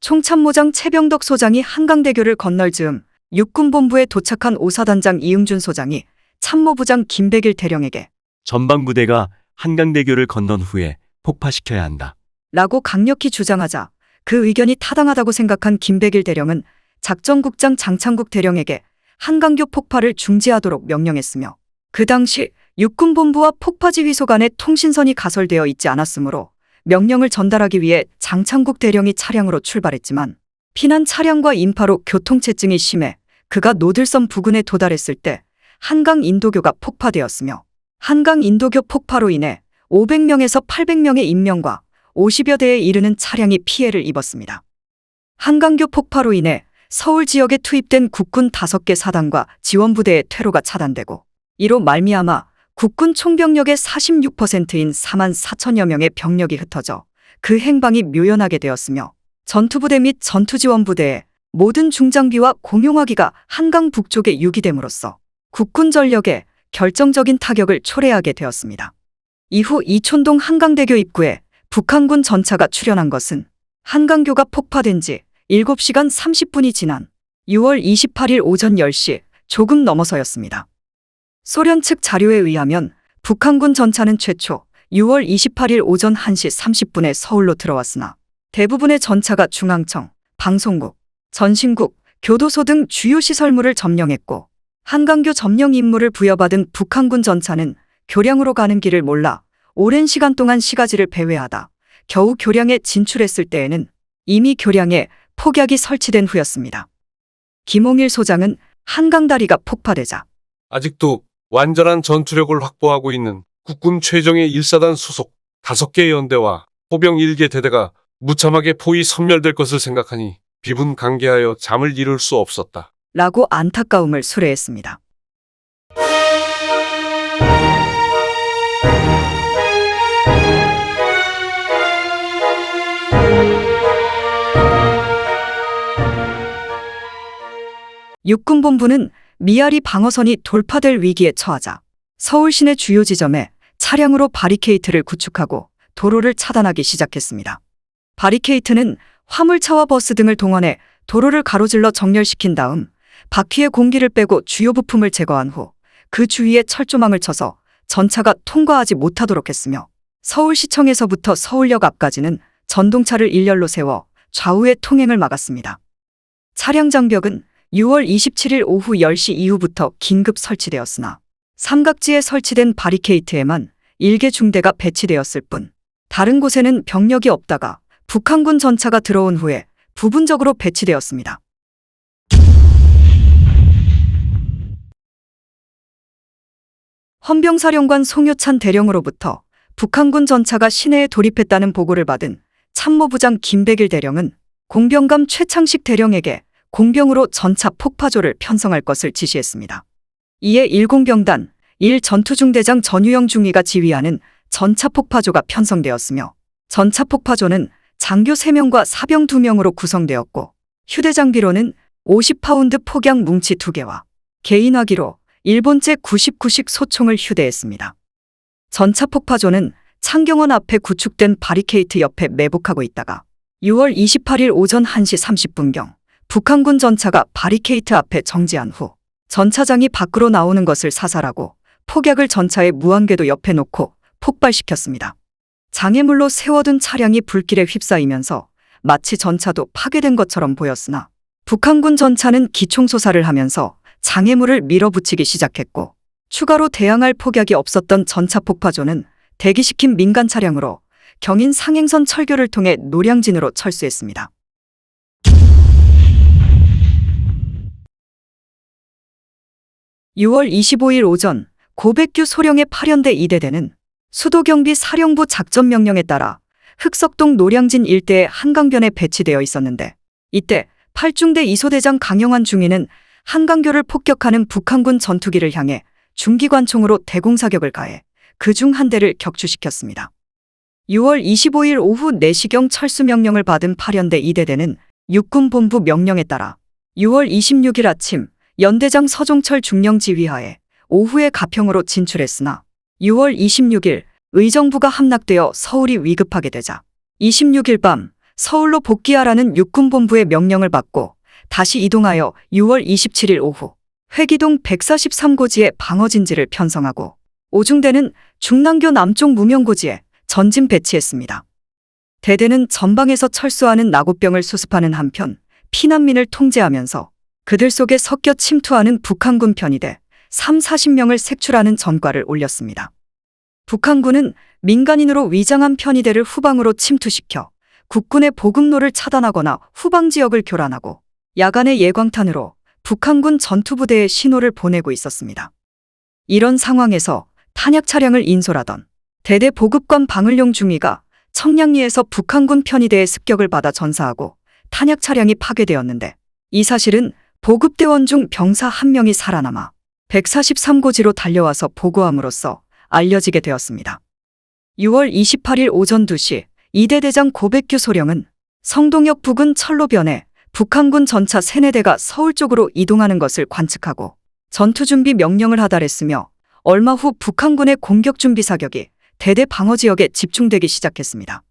총참모장 최병덕 소장이 한강대교를 건널 즈음 육군본부에 도착한 오사단장 이응준 소장이 참모부장 김백일 대령에게 전방부대가 한강대교를 건넌 후에 폭파시켜야 한다. 라고 강력히 주장하자 그 의견이 타당하다고 생각한 김백일 대령은 작전국장 장창국 대령에게 한강교 폭파를 중지하도록 명령했으며 그 당시 육군본부와 폭파지휘소 간에 통신선이 가설되어 있지 않았으므로 명령을 전달하기 위해 장창국 대령이 차량으로 출발했지만 피난 차량과 인파로 교통체증이 심해 그가 노들섬 부근에 도달했을 때 한강 인도교가 폭파되었으며 한강 인도교 폭파로 인해 500명에서 800명의 인명과 50여 대에 이르는 차량이 피해를 입었습니다. 한강교 폭파로 인해 서울 지역에 투입된 국군 5개 사단과 지원부대의 퇴로가 차단되고 이로 말미암아 국군 총병력의 46%인 4만 4천여 명의 병력이 흩어져 그 행방이 묘연하게 되었으며 전투부대 및 전투지원부대의 모든 중장비와 공용화기가 한강 북쪽에 유기됨으로써 국군 전력에 결정적인 타격을 초래하게 되었습니다. 이후 이촌동 한강대교 입구에 북한군 전차가 출현한 것은 한강교가 폭파된 지 7시간 30분이 지난 6월 28일 오전 10시 조금 넘어서였습니다. 소련 측 자료에 의하면 북한군 전차는 최초 6월 28일 오전 1시 30분에 서울로 들어왔으나 대부분의 전차가 중앙청, 방송국, 전신국, 교도소 등 주요 시설물을 점령했고 한강교 점령 임무를 부여받은 북한군 전차는 교량으로 가는 길을 몰라 오랜 시간 동안 시가지를 배회하다 겨우 교량에 진출했을 때에는 이미 교량에 폭약이 설치된 후였습니다. 김홍일 소장은 한강다리가 폭파되자 아직도 완전한 전투력을 확보하고 있는 국군 최정예 1사단 소속 5개 연대와 포병 1개 대대가 무참하게 포위 섬멸될 것을 생각하니 비분간개하여 잠을 이룰 수 없었다. 라고 안타까움을 수레했습니다. 육군본부는 미아리 방어선이 돌파될 위기에 처하자 서울 시내 주요 지점에 차량으로 바리케이트를 구축하고 도로를 차단하기 시작했습니다. 바리케이트는 화물차와 버스 등을 동원해 도로를 가로질러 정렬시킨 다음 바퀴의 공기를 빼고 주요 부품을 제거한 후 그 주위에 철조망을 쳐서 전차가 통과하지 못하도록 했으며 서울시청에서부터 서울역 앞까지는 전동차를 일렬로 세워 좌우의 통행을 막았습니다. 차량 장벽은 6월 27일 오후 10시 이후부터 긴급 설치되었으나 삼각지에 설치된 바리케이트에만 1개 중대가 배치되었을 뿐 다른 곳에는 병력이 없다가 북한군 전차가 들어온 후에 부분적으로 배치되었습니다. 헌병사령관 송효찬 대령으로부터 북한군 전차가 시내에 돌입했다는 보고를 받은 참모부장 김백일 대령은 공병감 최창식 대령에게 공병으로 전차 폭파조를 편성할 것을 지시했습니다. 이에 1공병단 1전투중대장 전유영 중위가 지휘하는 전차폭파조가 편성되었으며 전차폭파조는 장교 3명과 사병 2명으로 구성되었고 휴대장비로는 50파운드 폭약 뭉치 2개와 개인화기로 일본제 99식 소총을 휴대했습니다. 전차폭파조는 창경원 앞에 구축된 바리케이트 옆에 매복하고 있다가 6월 28일 오전 1시 30분경 북한군 전차가 바리케이트 앞에 정지한 후 전차장이 밖으로 나오는 것을 사살하고 폭약을 전차의 무한궤도 옆에 놓고 폭발시켰습니다. 장애물로 세워둔 차량이 불길에 휩싸이면서 마치 전차도 파괴된 것처럼 보였으나 북한군 전차는 기총소사를 하면서 장애물을 밀어붙이기 시작했고 추가로 대항할 폭약이 없었던 전차 폭파조는 대기시킨 민간 차량으로 경인 상행선 철교를 통해 노량진으로 철수했습니다. (6월 25일) 오전 고백규 소령의 8연대 2대대는 수도경비 사령부 작전명령에 따라 흑석동 노량진 일대의 한강변에 배치되어 있었는데 이때 8중대 2소대장 강영환 중위는 한강교를 폭격하는 북한군 전투기를 향해 중기관총으로 대공사격을 가해 그중 한 대를 격추시켰습니다. 6월 25일 오후 4시경 철수 명령을 받은 8연대 2대대는 육군본부 명령에 따라 6월 26일 아침 연대장 서종철 중령 지휘하에 오후에 가평으로 진출했으나 6월 26일 의정부가 함락되어 서울이 위급하게 되자 26일 밤 서울로 복귀하라는 육군본부의 명령을 받고 다시 이동하여 6월 27일 오후 회기동 143고지에 방어진지를 편성하고 오중대는 중랑교 남쪽 무명고지에 전진 배치했습니다. 대대는 전방에서 철수하는 나고병을 수습하는 한편 피난민을 통제하면서 그들 속에 섞여 침투하는 북한군 편의대 30-40명을 색출하는 전과를 올렸습니다. 북한군은 민간인으로 위장한 편의대를 후방으로 침투시켜 국군의 보급로를 차단하거나 후방 지역을 교란하고 야간의 예광탄으로 북한군 전투부대에 신호를 보내고 있었습니다. 이런 상황에서 탄약 차량을 인솔하던 대대 보급관 방을용 중위가 청량리에서 북한군 편의대의 습격을 받아 전사하고 탄약 차량이 파괴되었는데 이 사실은 보급대원 중 병사 1명이 살아남아 143고지로 달려와서 보고함으로써 알려지게 되었습니다. 6월 28일 오전 2시 2대 대장 고백규 소령은 성동역 부근 철로변에 북한군 전차 3-4대가 서울 쪽으로 이동하는 것을 관측하고 전투준비 명령을 하달했으며 얼마 후 북한군의 공격준비 사격이 대대 방어지역에 집중되기 시작했습니다.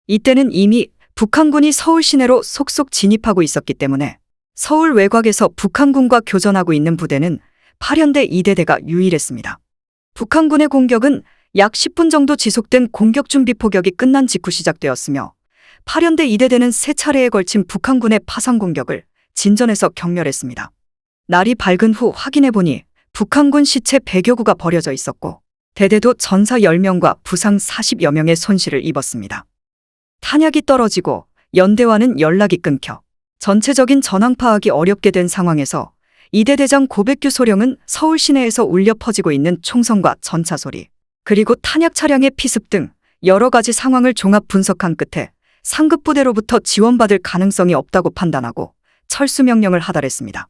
이때는 이미 북한군이 서울 시내로 속속 진입하고 있었기 때문에 서울 외곽에서 북한군과 교전하고 있는 부대는 8연대 2대대가 유일했습니다. 북한군의 공격은 약 10분 정도 지속된 공격준비 포격이 끝난 직후 시작되었으며 8연대 2대대는 3차례에 걸친 북한군의 파상 공격을 진전에서 격렬했습니다. 날이 밝은 후 확인해보니 북한군 시체 100여 구가 버려져 있었고 대대도 전사 10명과 부상 40여 명의 손실을 입었습니다. 탄약이 떨어지고 연대와는 연락이 끊겨 전체적인 전황 파악이 어렵게 된 상황에서 2대 대장 고백규 소령은 서울 시내에서 울려 퍼지고 있는 총성과 전차 소리, 그리고 탄약 차량의 피습 등 여러 가지 상황을 종합 분석한 끝에 상급부대로부터 지원받을 가능성이 없다고 판단하고 철수 명령을 하달했습니다.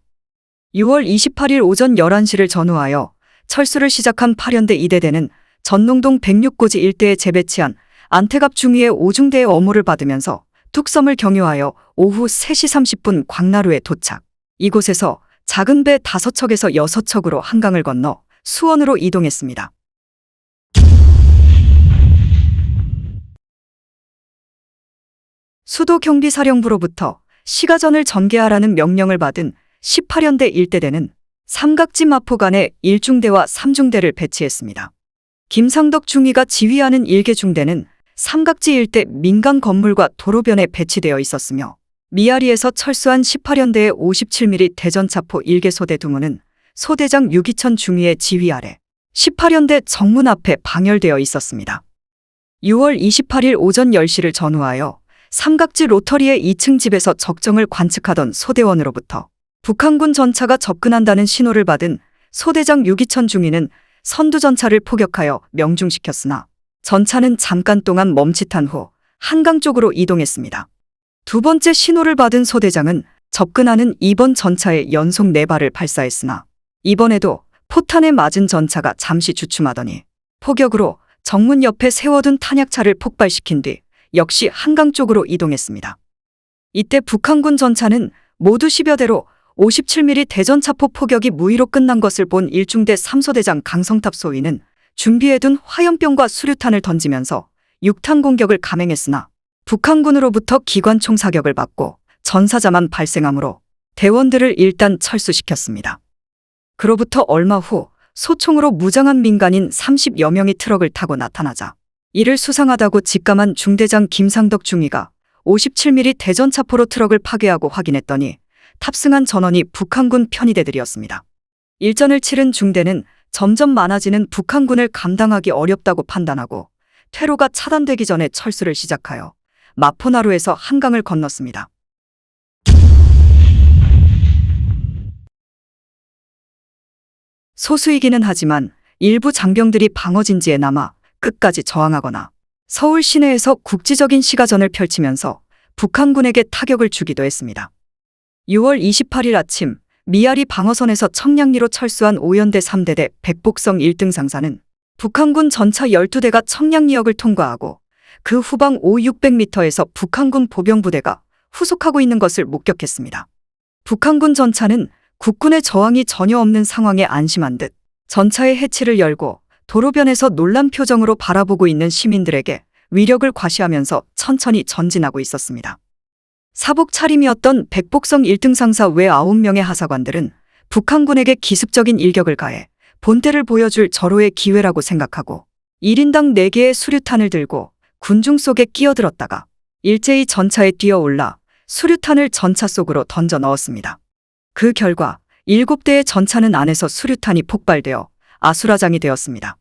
6월 28일 오전 11시를 전후하여 철수를 시작한 8연대 2대대는 전농동 106고지 일대에 재배치한 안태갑 중위의 5중대의 엄호를 받으면서 뚝섬을 경유하여 오후 3시 30분 광나루에 도착. 이곳에서 작은 배 5척에서 6척으로 한강을 건너 수원으로 이동했습니다. 수도경비사령부로부터 시가전을 전개하라는 명령을 받은 18연대 1대대는 삼각지 마포간에 1중대와 3중대를 배치했습니다. 김상덕 중위가 지휘하는 1개 중대는 삼각지 일대 민간 건물과 도로변에 배치되어 있었으며 미아리에서 철수한 18연대의 57mm 대전차포 1개 소대 두무는 소대장 유기천 중위의 지휘 아래 18연대 정문 앞에 방열되어 있었습니다. 6월 28일 오전 10시를 전후하여 삼각지 로터리의 2층 집에서 적정을 관측하던 소대원으로부터 북한군 전차가 접근한다는 신호를 받은 소대장 유기천 중위는 선두전차를 포격하여 명중시켰으나 전차는 잠깐 동안 멈칫한 후 한강 쪽으로 이동했습니다. 두 번째 신호를 받은 소대장은 접근하는 2번 전차에 연속 4발을 발사했으나 이번에도 포탄에 맞은 전차가 잠시 주춤하더니 포격으로 정문 옆에 세워둔 탄약차를 폭발시킨 뒤 역시 한강 쪽으로 이동했습니다. 이때 북한군 전차는 모두 10여 대로 57mm 대전차포 포격이 무의로 끝난 것을 본 1중대 3소대장 강성탑 소위는 준비해둔 화염병과 수류탄을 던지면서 6탄 공격을 감행했으나 북한군으로부터 기관총 사격을 받고 전사자만 발생하므로 대원들을 일단 철수시켰습니다. 그로부터 얼마 후 소총으로 무장한 민간인 30여 명이 트럭을 타고 나타나자 이를 수상하다고 직감한 중대장 김상덕 중위가 57mm 대전차포로 트럭을 파괴하고 확인했더니 탑승한 전원이 북한군 편의대들이었습니다. 일전을 치른 중대는 점점 많아지는 북한군을 감당하기 어렵다고 판단하고 퇴로가 차단되기 전에 철수를 시작하여 마포나루에서 한강을 건넜습니다. 소수이기는 하지만 일부 장병들이 방어진지에 남아 끝까지 저항하거나 서울 시내에서 국지적인 시가전을 펼치면서 북한군에게 타격을 주기도 했습니다. 6월 28일 아침 미아리 방어선에서 청량리로 철수한 오연대 3대대 백복성 1등 상사는 북한군 전차 12대가 청량리역을 통과하고 그 후방 5,600m에서 북한군 보병부대가 후속하고 있는 것을 목격했습니다. 북한군 전차는 국군의 저항이 전혀 없는 상황에 안심한 듯 전차의 해치를 열고 도로변에서 놀란 표정으로 바라보고 있는 시민들에게 위력을 과시하면서 천천히 전진하고 있었습니다. 사복 차림이었던 백복성 1등 상사 외 9명의 하사관들은 북한군에게 기습적인 일격을 가해 본때를 보여줄 절호의 기회라고 생각하고 1인당 4개의 수류탄을 들고 군중 속에 끼어들었다가 일제히 전차에 뛰어올라 수류탄을 전차 속으로 던져 넣었습니다. 그 결과 7대의 전차는 안에서 수류탄이 폭발되어 아수라장이 되었습니다.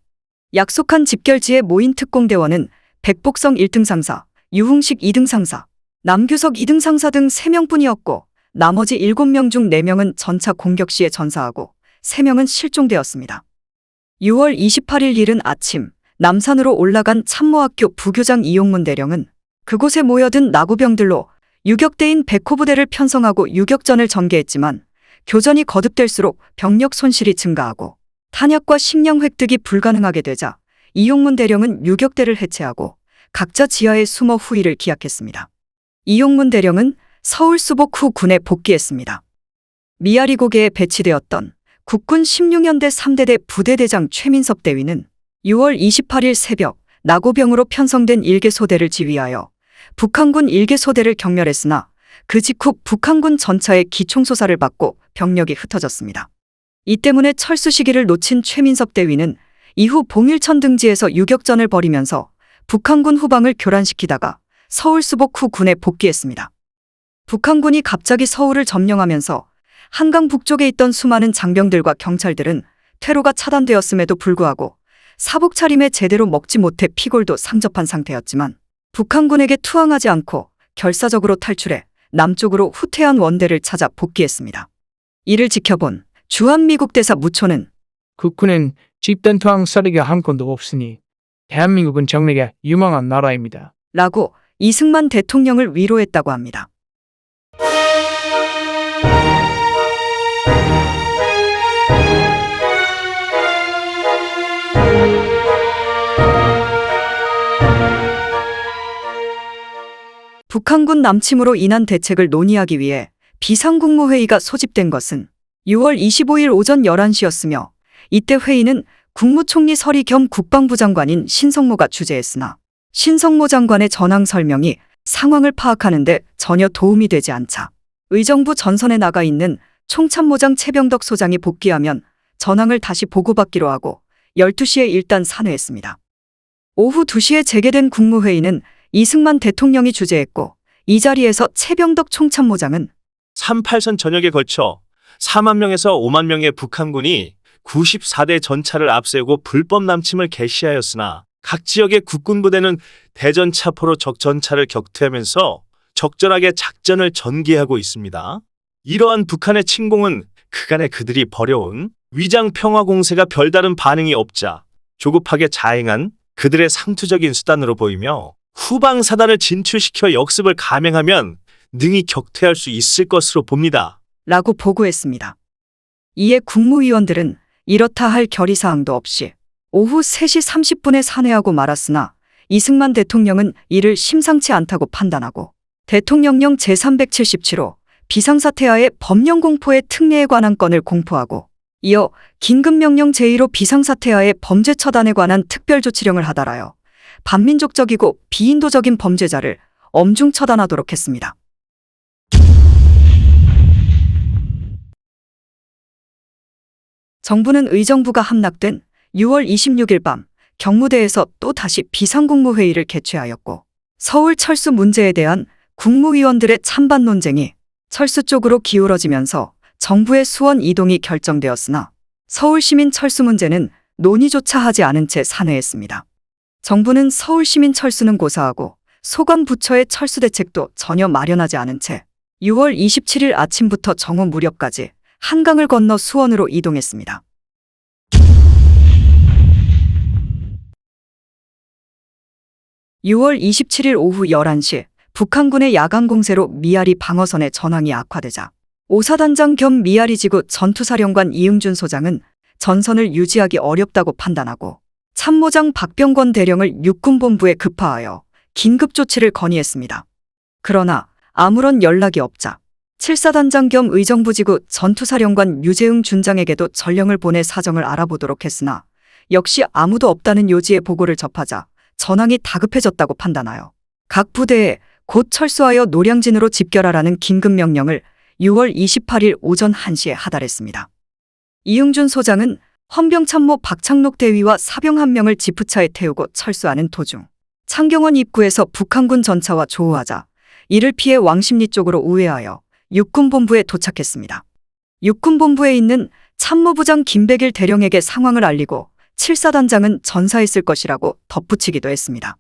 약속한 집결지에 모인 특공대원은 백복성 1등 상사, 유흥식 2등 상사, 남규석 2등 상사 등 3명뿐이었고 나머지 7명 중 4명은 전차 공격 시에 전사하고 3명은 실종되었습니다. 6월 28일 이른 아침 남산으로 올라간 참모학교 부교장 이용문 대령은 그곳에 모여든 나고병들로 유격대인 백호부대를 편성하고 유격전을 전개했지만 교전이 거듭될수록 병력 손실이 증가하고 탄약과 식량 획득이 불가능하게 되자 이용문 대령은 유격대를 해체하고 각자 지하에 숨어 후위를 기약했습니다. 이용문 대령은 서울 수복 후 군에 복귀했습니다. 미아리 고개에 배치되었던 국군 16연대 3대대 부대대장 최민섭 대위는 6월 28일 새벽 나고병으로 편성된 1개 소대를 지휘하여 북한군 1개 소대를 격렬했으나 그 직후 북한군 전차의 기총소사를 받고 병력이 흩어졌습니다. 이 때문에 철수 시기를 놓친 최민섭 대위는 이후 봉일천 등지에서 유격전을 벌이면서 북한군 후방을 교란시키다가 서울 수복 후 군에 복귀했습니다. 북한군이 갑자기 서울을 점령하면서 한강 북쪽에 있던 수많은 장병들과 경찰들은 퇴로가 차단되었음에도 불구하고 사복 차림에 제대로 먹지 못해 피골도 상접한 상태였지만 북한군에게 투항하지 않고 결사적으로 탈출해 남쪽으로 후퇴한 원대를 찾아 복귀했습니다. 이를 지켜본 주한미국 대사 무초는 국군은 집단 투항 사례가 한 건도 없으니 대한민국은 정맥에 유망한 나라입니다. 라고 이승만 대통령을 위로했다고 합니다. 북한군 남침으로 인한 대책을 논의하기 위해 비상국무회의가 소집된 것은 6월 25일 오전 11시였으며 이때 회의는 국무총리 서리 겸 국방부 장관인 신성모가 주재했으나 신성모 장관의 전황 설명이 상황을 파악하는 데 전혀 도움이 되지 않자 의정부 전선에 나가 있는 총참모장 최병덕 소장이 복귀하면 전황을 다시 보고받기로 하고 12시에 일단 산회했습니다. 오후 2시에 재개된 국무회의는 이승만 대통령이 주재했고 이 자리에서 최병덕 총참모장은 38선 전역에 걸쳐 4만 명에서 5만 명의 북한군이 94대 전차를 앞세우고 불법 남침을 개시하였으나 각 지역의 국군부대는 대전차포로 적 전차를 격퇴하면서 적절하게 작전을 전개하고 있습니다. 이러한 북한의 침공은 그간에 그들이 벌여온 위장 평화 공세가 별다른 반응이 없자 조급하게 자행한 그들의 상투적인 수단으로 보이며 후방 사단을 진출시켜 역습을 감행하면 능히 격퇴할 수 있을 것으로 봅니다. 라고 보고했습니다. 이에 국무위원들은 이렇다 할 결의사항도 없이 오후 3시 30분에 산회하고 말았으나 이승만 대통령은 이를 심상치 않다고 판단하고 대통령령 제377호 비상사태하에 법령공포의 특례에 관한 건을 공포하고 이어 긴급명령 제1호 비상사태하에 범죄 처단에 관한 특별조치령을 하달하여 반민족적이고 비인도적인 범죄자를 엄중 처단하도록 했습니다. 정부는 의정부가 함락된 6월 26일 밤 경무대에서 또 다시 비상국무회의를 개최하였고 서울 철수 문제에 대한 국무위원들의 찬반 논쟁이 철수 쪽으로 기울어지면서 정부의 수원 이동이 결정되었으나 서울시민 철수 문제는 논의조차 하지 않은 채 산회했습니다. 정부는 서울시민 철수는 고사하고 소관 부처의 철수 대책도 전혀 마련하지 않은 채 6월 27일 아침부터 정오 무렵까지 한강을 건너 수원으로 이동했습니다. (6월 27일) 오후 11시 북한군의 야간 공세로 미아리 방어선의 전황이 악화되자 오사단장 겸 미아리 지구 전투사령관 이응준 소장은 전선을 유지하기 어렵다고 판단하고 참모장 박병권 대령을 육군본부에 급파하여 긴급조치를 건의했습니다. 그러나 아무런 연락이 없자 7사단장 겸 의정부지구 전투사령관 유재흥 준장에게도 전령을 보내 사정을 알아보도록 했으나 역시 아무도 없다는 요지의 보고를 접하자 전황이 다급해졌다고 판단하여 각 부대에 곧 철수하여 노량진으로 집결하라는 긴급명령을 6월 28일 오전 1시에 하달했습니다. 이응준 소장은 헌병참모 박창록 대위와 사병 1명을 지프차에 태우고 철수하는 도중 창경원 입구에서 북한군 전차와 조우하자 이를 피해 왕십리 쪽으로 우회하여 육군본부에 도착했습니다. 육군본부에 있는 참모부장 김백일 대령에게 상황을 알리고 7사단장은 전사했을 것이라고 덧붙이기도 했습니다.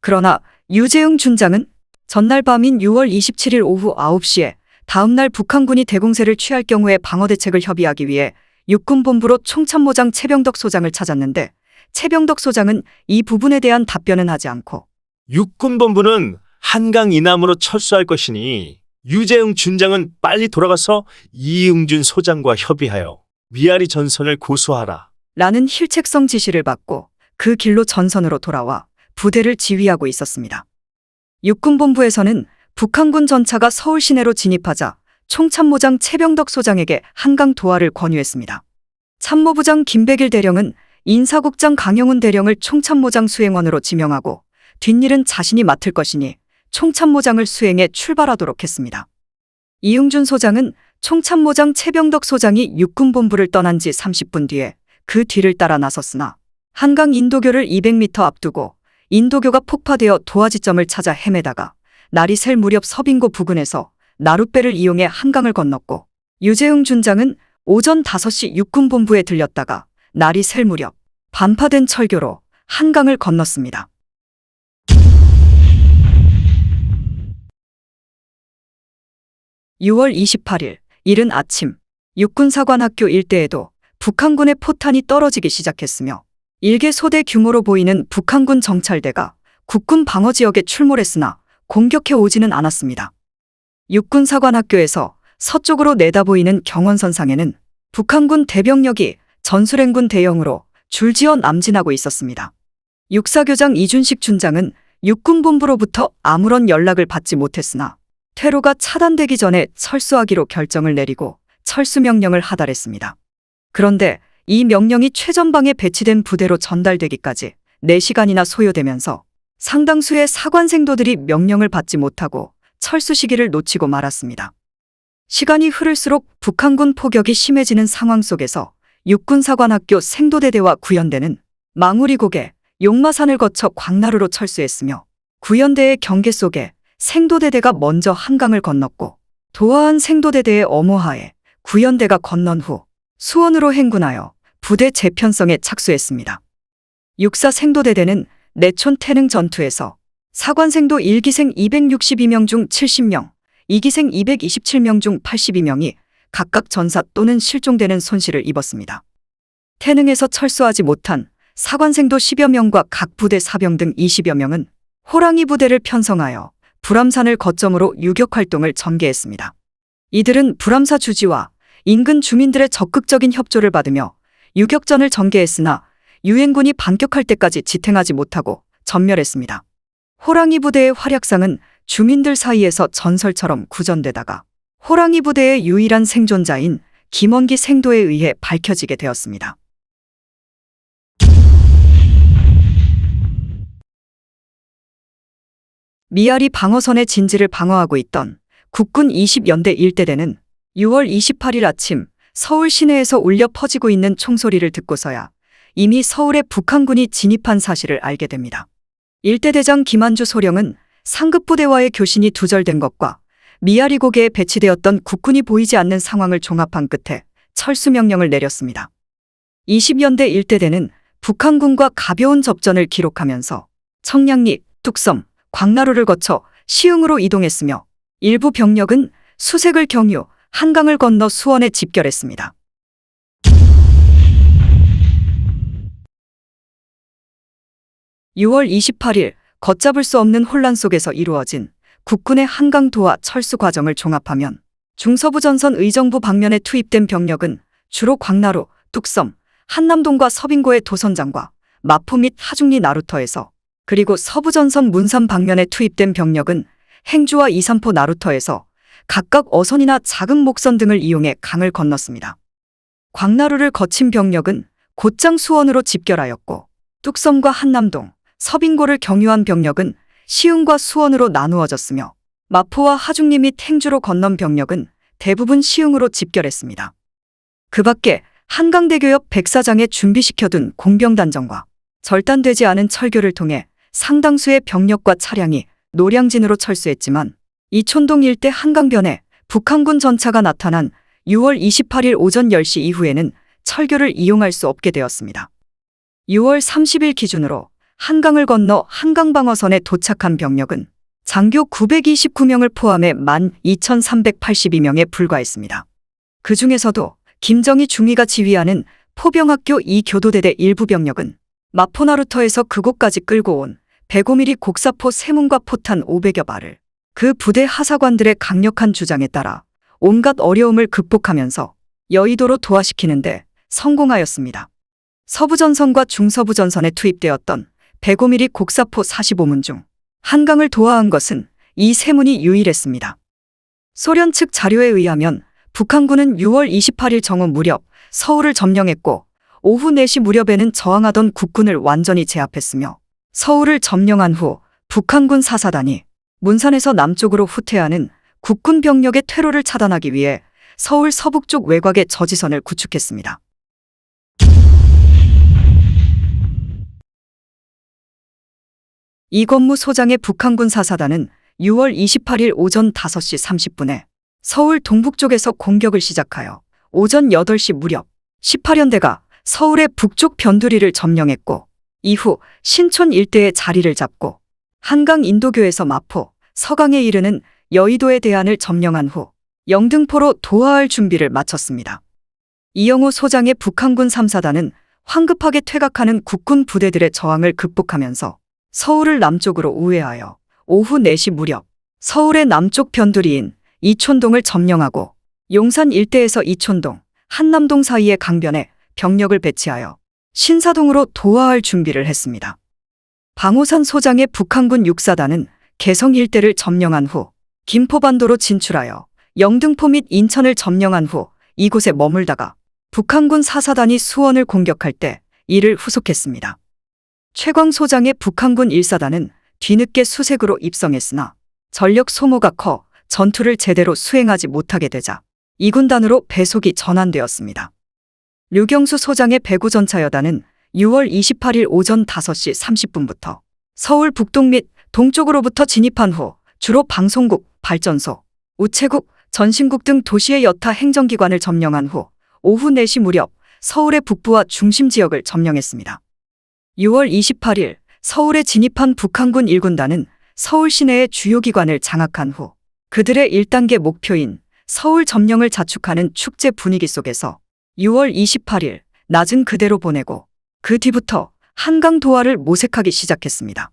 그러나 유재흥 준장은 전날 밤인 6월 27일 오후 9시에 다음날 북한군이 대공세를 취할 경우에 방어대책을 협의하기 위해 육군본부로 총참모장 최병덕 소장을 찾았는데 최병덕 소장은 이 부분에 대한 답변은 하지 않고 육군본부는 한강 이남으로 철수할 것이니 유재흥 준장은 빨리 돌아가서 이응준 소장과 협의하여 미아리 전선을 고수하라 라는 힐책성 지시를 받고 그 길로 전선으로 돌아와 부대를 지휘하고 있었습니다. 육군본부에서는 북한군 전차가 서울 시내로 진입하자 총참모장 최병덕 소장에게 한강 도하를 권유했습니다. 참모부장 김백일 대령은 인사국장 강영훈 대령을 총참모장 수행원으로 지명하고 뒷일은 자신이 맡을 것이니 총참모장을 수행해 출발하도록 했습니다. 이응준 소장은 총참모장 최병덕 소장이 육군본부를 떠난 지 30분 뒤에 그 뒤를 따라 나섰으나 한강 인도교를 200m 앞두고 인도교가 폭파되어 도화지점을 찾아 헤매다가 날이 셀 무렵 서빙고 부근에서 나룻배를 이용해 한강을 건넜고 유재흥 준장은 오전 5시 육군본부에 들렸다가 날이 셀 무렵 반파된 철교로 한강을 건넜습니다. (6월 28일) 이른 아침 육군사관학교 일대에도 북한군의 포탄이 떨어지기 시작했으며 일개 소대 규모로 보이는 북한군 정찰대가 국군 방어지역에 출몰했으나 공격해 오지는 않았습니다. 육군사관학교에서 서쪽으로 내다보이는 경원선상에는 북한군 대병력이 전술행군 대형으로 줄지어 남진하고 있었습니다. 육사교장 이준식 준장은 육군본부로부터 아무런 연락을 받지 못했으나 퇴로가 차단되기 전에 철수하기로 결정을 내리고 철수 명령을 하달했습니다. 그런데 이 명령이 최전방에 배치된 부대로 전달되기까지 4시간이나 소요되면서 상당수의 사관생도들이 명령을 받지 못하고 철수 시기를 놓치고 말았습니다. 시간이 흐를수록 북한군 포격이 심해지는 상황 속에서 육군사관학교 생도대대와 구연대는 망우리고개, 용마산을 거쳐 광나루로 철수했으며 구연대의 경계 속에 생도대대가 먼저 한강을 건넜고 도하한 생도대대의 엄호하에 구연대가 건넌 후 수원으로 행군하여 부대 재편성에 착수했습니다. 육사 생도대대는 내촌 태릉 전투에서 사관생도 1기생 262명 중 70명, 2기생 227명 중 82명이 각각 전사 또는 실종되는 손실을 입었습니다. 태릉에서 철수하지 못한 사관생도 10여 명과 각 부대 사병 등 20여 명은 호랑이 부대를 편성하여 불암산을 거점으로 유격활동을 전개했습니다. 이들은 불암사 주지와 인근 주민들의 적극적인 협조를 받으며 유격전을 전개했으나 유엔군이 반격할 때까지 지탱하지 못하고 전멸했습니다. 호랑이 부대의 활약상은 주민들 사이에서 전설처럼 구전되다가 호랑이 부대의 유일한 생존자인 김원기 생도에 의해 밝혀지게 되었습니다. 미아리 방어선의 진지를 방어하고 있던 국군 20연대 일대대는 6월 28일 아침 서울 시내에서 울려 퍼지고 있는 총소리를 듣고서야 이미 서울에 북한군이 진입한 사실을 알게 됩니다. 일대대장 김한주 소령은 상급부대와의 교신이 두절된 것과 미아리 고개에 배치되었던 국군이 보이지 않는 상황을 종합한 끝에 철수 명령을 내렸습니다. 20연대 일대대는 북한군과 가벼운 접전을 기록하면서 청량리, 뚝섬, 광나루를 거쳐 시흥으로 이동했으며 일부 병력은 수색을 경유, 한강을 건너 수원에 집결했습니다. (6월 28일) 걷잡을 수 없는 혼란 속에서 이루어진 국군의 한강 도하 철수 과정을 종합하면 중서부 전선 의정부 방면에 투입된 병력은 주로 광나루, 뚝섬, 한남동과 서빙고의 도선장과 마포 및 하중리 나루터에서, 그리고 서부 전선 문산 방면에 투입된 병력은 행주와 이산포 나루터에서 각각 어선이나 작은 목선 등을 이용해 강을 건넜습니다. 광나루를 거친 병력은 곧장 수원으로 집결하였고, 뚝섬과 한남동, 서빙고를 경유한 병력은 시흥과 수원으로 나누어졌으며, 마포와 하중리 및 행주로 건넌 병력은 대부분 시흥으로 집결했습니다. 그 밖에 한강대교 옆 백사장에 준비시켜둔 공병단정과 절단되지 않은 철교를 통해 상당수의 병력과 차량이 노량진으로 철수했지만, 이촌동 일대 한강변에 북한군 전차가 나타난 6월 28일 오전 10시 이후에는 철교를 이용할 수 없게 되었습니다. 6월 30일 기준으로 한강을 건너 한강방어선에 도착한 병력은 장교 929명을 포함해 12,382명에 불과했습니다. 그 중에서도 김정희 중위가 지휘하는 포병학교 2교도대대 일부 병력은 마포나루터에서 그곳까지 끌고 온 105mm 곡사포 3문과 포탄 500여 발을 그 부대 하사관들의 강력한 주장에 따라 온갖 어려움을 극복하면서 여의도로 도하시키는데 성공하였습니다. 서부전선과 중서부전선에 투입되었던 105mm 곡사포 45문 중 한강을 도하한 것은 이 3문이 유일했습니다. 소련 측 자료에 의하면 북한군은 6월 28일 정오 무렵 서울을 점령했고, 오후 4시 무렵에는 저항하던 국군을 완전히 제압했으며, 서울을 점령한 후 북한군 사사단이 문산에서 남쪽으로 후퇴하는 국군 병력의 퇴로를 차단하기 위해 서울 서북쪽 외곽에 저지선을 구축했습니다. 이건무 소장의 북한군 사사단은 6월 28일 오전 5시 30분에 서울 동북쪽에서 공격을 시작하여 오전 8시 무렵 18연대가 서울의 북쪽 변두리를 점령했고, 이후 신촌 일대에 자리를 잡고 한강 인도교에서 마포, 서강에 이르는 여의도의 대안을 점령한 후 영등포로 도하할 준비를 마쳤습니다. 이영호 소장의 북한군 3사단은 황급하게 퇴각하는 국군 부대들의 저항을 극복하면서 서울을 남쪽으로 우회하여 오후 4시 무렵 서울의 남쪽 변두리인 이촌동을 점령하고 용산 일대에서 이촌동, 한남동 사이의 강변에 병력을 배치하여 신사동으로 도하할 준비를 했습니다. 방호산 소장의 북한군 6사단은 개성 일대를 점령한 후 김포반도로 진출하여 영등포 및 인천을 점령한 후 이곳에 머물다가 북한군 4사단이 수원을 공격할 때 이를 후속했습니다. 최광 소장의 북한군 1사단은 뒤늦게 수색으로 입성했으나 전력 소모가 커 전투를 제대로 수행하지 못하게 되자 이 군단으로 배속이 전환되었습니다. 류경수 소장의 배구전차여단은 6월 28일 오전 5시 30분부터 서울 북동 및 동쪽으로부터 진입한 후 주로 방송국, 발전소, 우체국, 전신국 등 도시의 여타 행정기관을 점령한 후 오후 4시 무렵 서울의 북부와 중심 지역을 점령했습니다. 6월 28일 서울에 진입한 북한군 1군단은 서울 시내의 주요 기관을 장악한 후 그들의 1단계 목표인 서울 점령을 자축하는 축제 분위기 속에서 6월 28일 낮은 그대로 보내고 그 뒤부터 한강 도하를 모색하기 시작했습니다.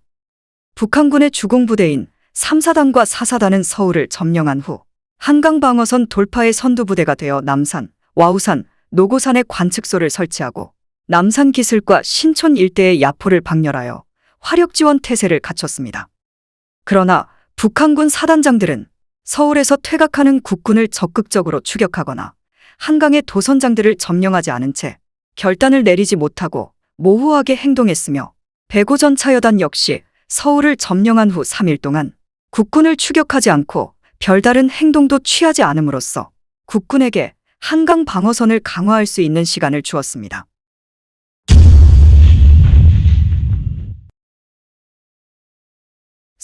북한군의 주공부대인 3사단과 4사단은 서울을 점령한 후 한강 방어선 돌파의 선두부대가 되어 남산, 와우산, 노고산에 관측소를 설치하고 남산 기슭과 신촌 일대의 야포를 박멸하여 화력 지원 태세를 갖췄습니다. 그러나 북한군 사단장들은 서울에서 퇴각하는 국군을 적극적으로 추격하거나 한강의 도선장들을 점령하지 않은 채 결단을 내리지 못하고 모호하게 행동했으며 배고전차여단 역시 서울을 점령한 후 3일 동안 국군을 추격하지 않고 별다른 행동도 취하지 않음으로써 국군에게 한강 방어선을 강화할 수 있는 시간을 주었습니다.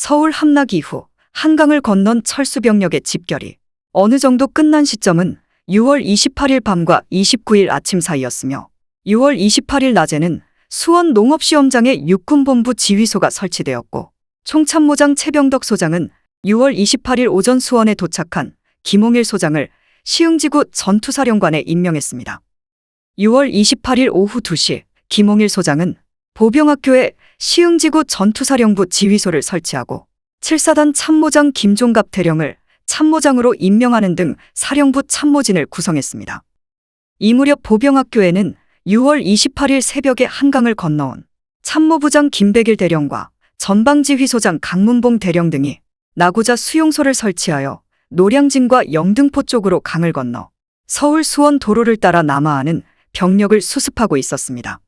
서울 함락 이후 한강을 건넌 철수병력의 집결이 어느 정도 끝난 시점은 6월 28일 밤과 29일 아침 사이였으며 6월 28일 낮에는 수원 농업시험장에 육군본부 지휘소가 설치되었고 총참모장 최병덕 소장은 6월 28일 오전 수원에 도착한 김홍일 소장을 시흥지구 전투사령관에 임명했습니다. 6월 28일 오후 2시 김홍일 소장은 보병학교에 시흥지구 전투사령부 지휘소를 설치하고 7사단 참모장 김종갑 대령을 참모장으로 임명하는 등 사령부 참모진을 구성했습니다. 이 무렵 보병학교에는 6월 28일 새벽에 한강을 건너온 참모부장 김백일 대령과 전방지휘소장 강문봉 대령 등이 나고자 수용소를 설치하여 노량진과 영등포 쪽으로 강을 건너 서울 수원 도로를 따라 남하하는 병력을 수습하고 있었습니다.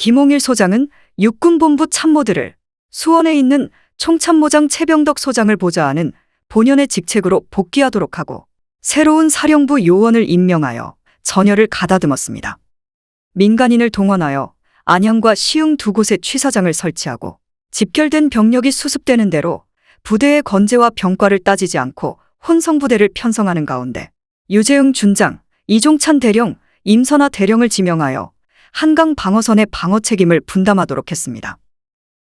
김홍일 소장은 육군본부 참모들을 수원에 있는 총참모장 최병덕 소장을 보좌하는 본연의 직책으로 복귀하도록 하고 새로운 사령부 요원을 임명하여 전열을 가다듬었습니다. 민간인을 동원하여 안양과 시흥 두 곳에 취사장을 설치하고 집결된 병력이 수습되는 대로 부대의 건재와 병과를 따지지 않고 혼성부대를 편성하는 가운데 유재흥 준장, 이종찬 대령, 임선하 대령을 지명하여 한강 방어선의 방어 책임을 분담하도록 했습니다.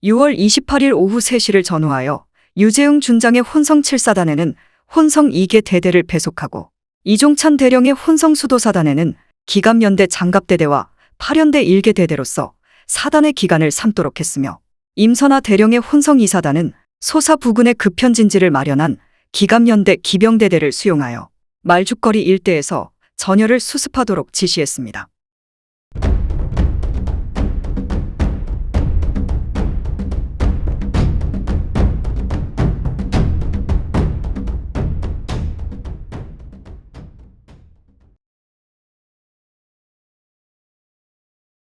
6월 28일 오후 3시를 전후하여 유재흥 준장의 혼성 7사단에는 혼성 2개 대대를 배속하고 이종찬 대령의 혼성 수도사단에는 기갑연대 장갑대대와 8연대 1개 대대로서 사단의 기간을 삼도록 했으며 임선하 대령의 혼성 2사단은 소사 부근의 급편진지를 마련한 기갑연대 기병대대를 수용하여 말죽거리 일대에서 전열을 수습하도록 지시했습니다.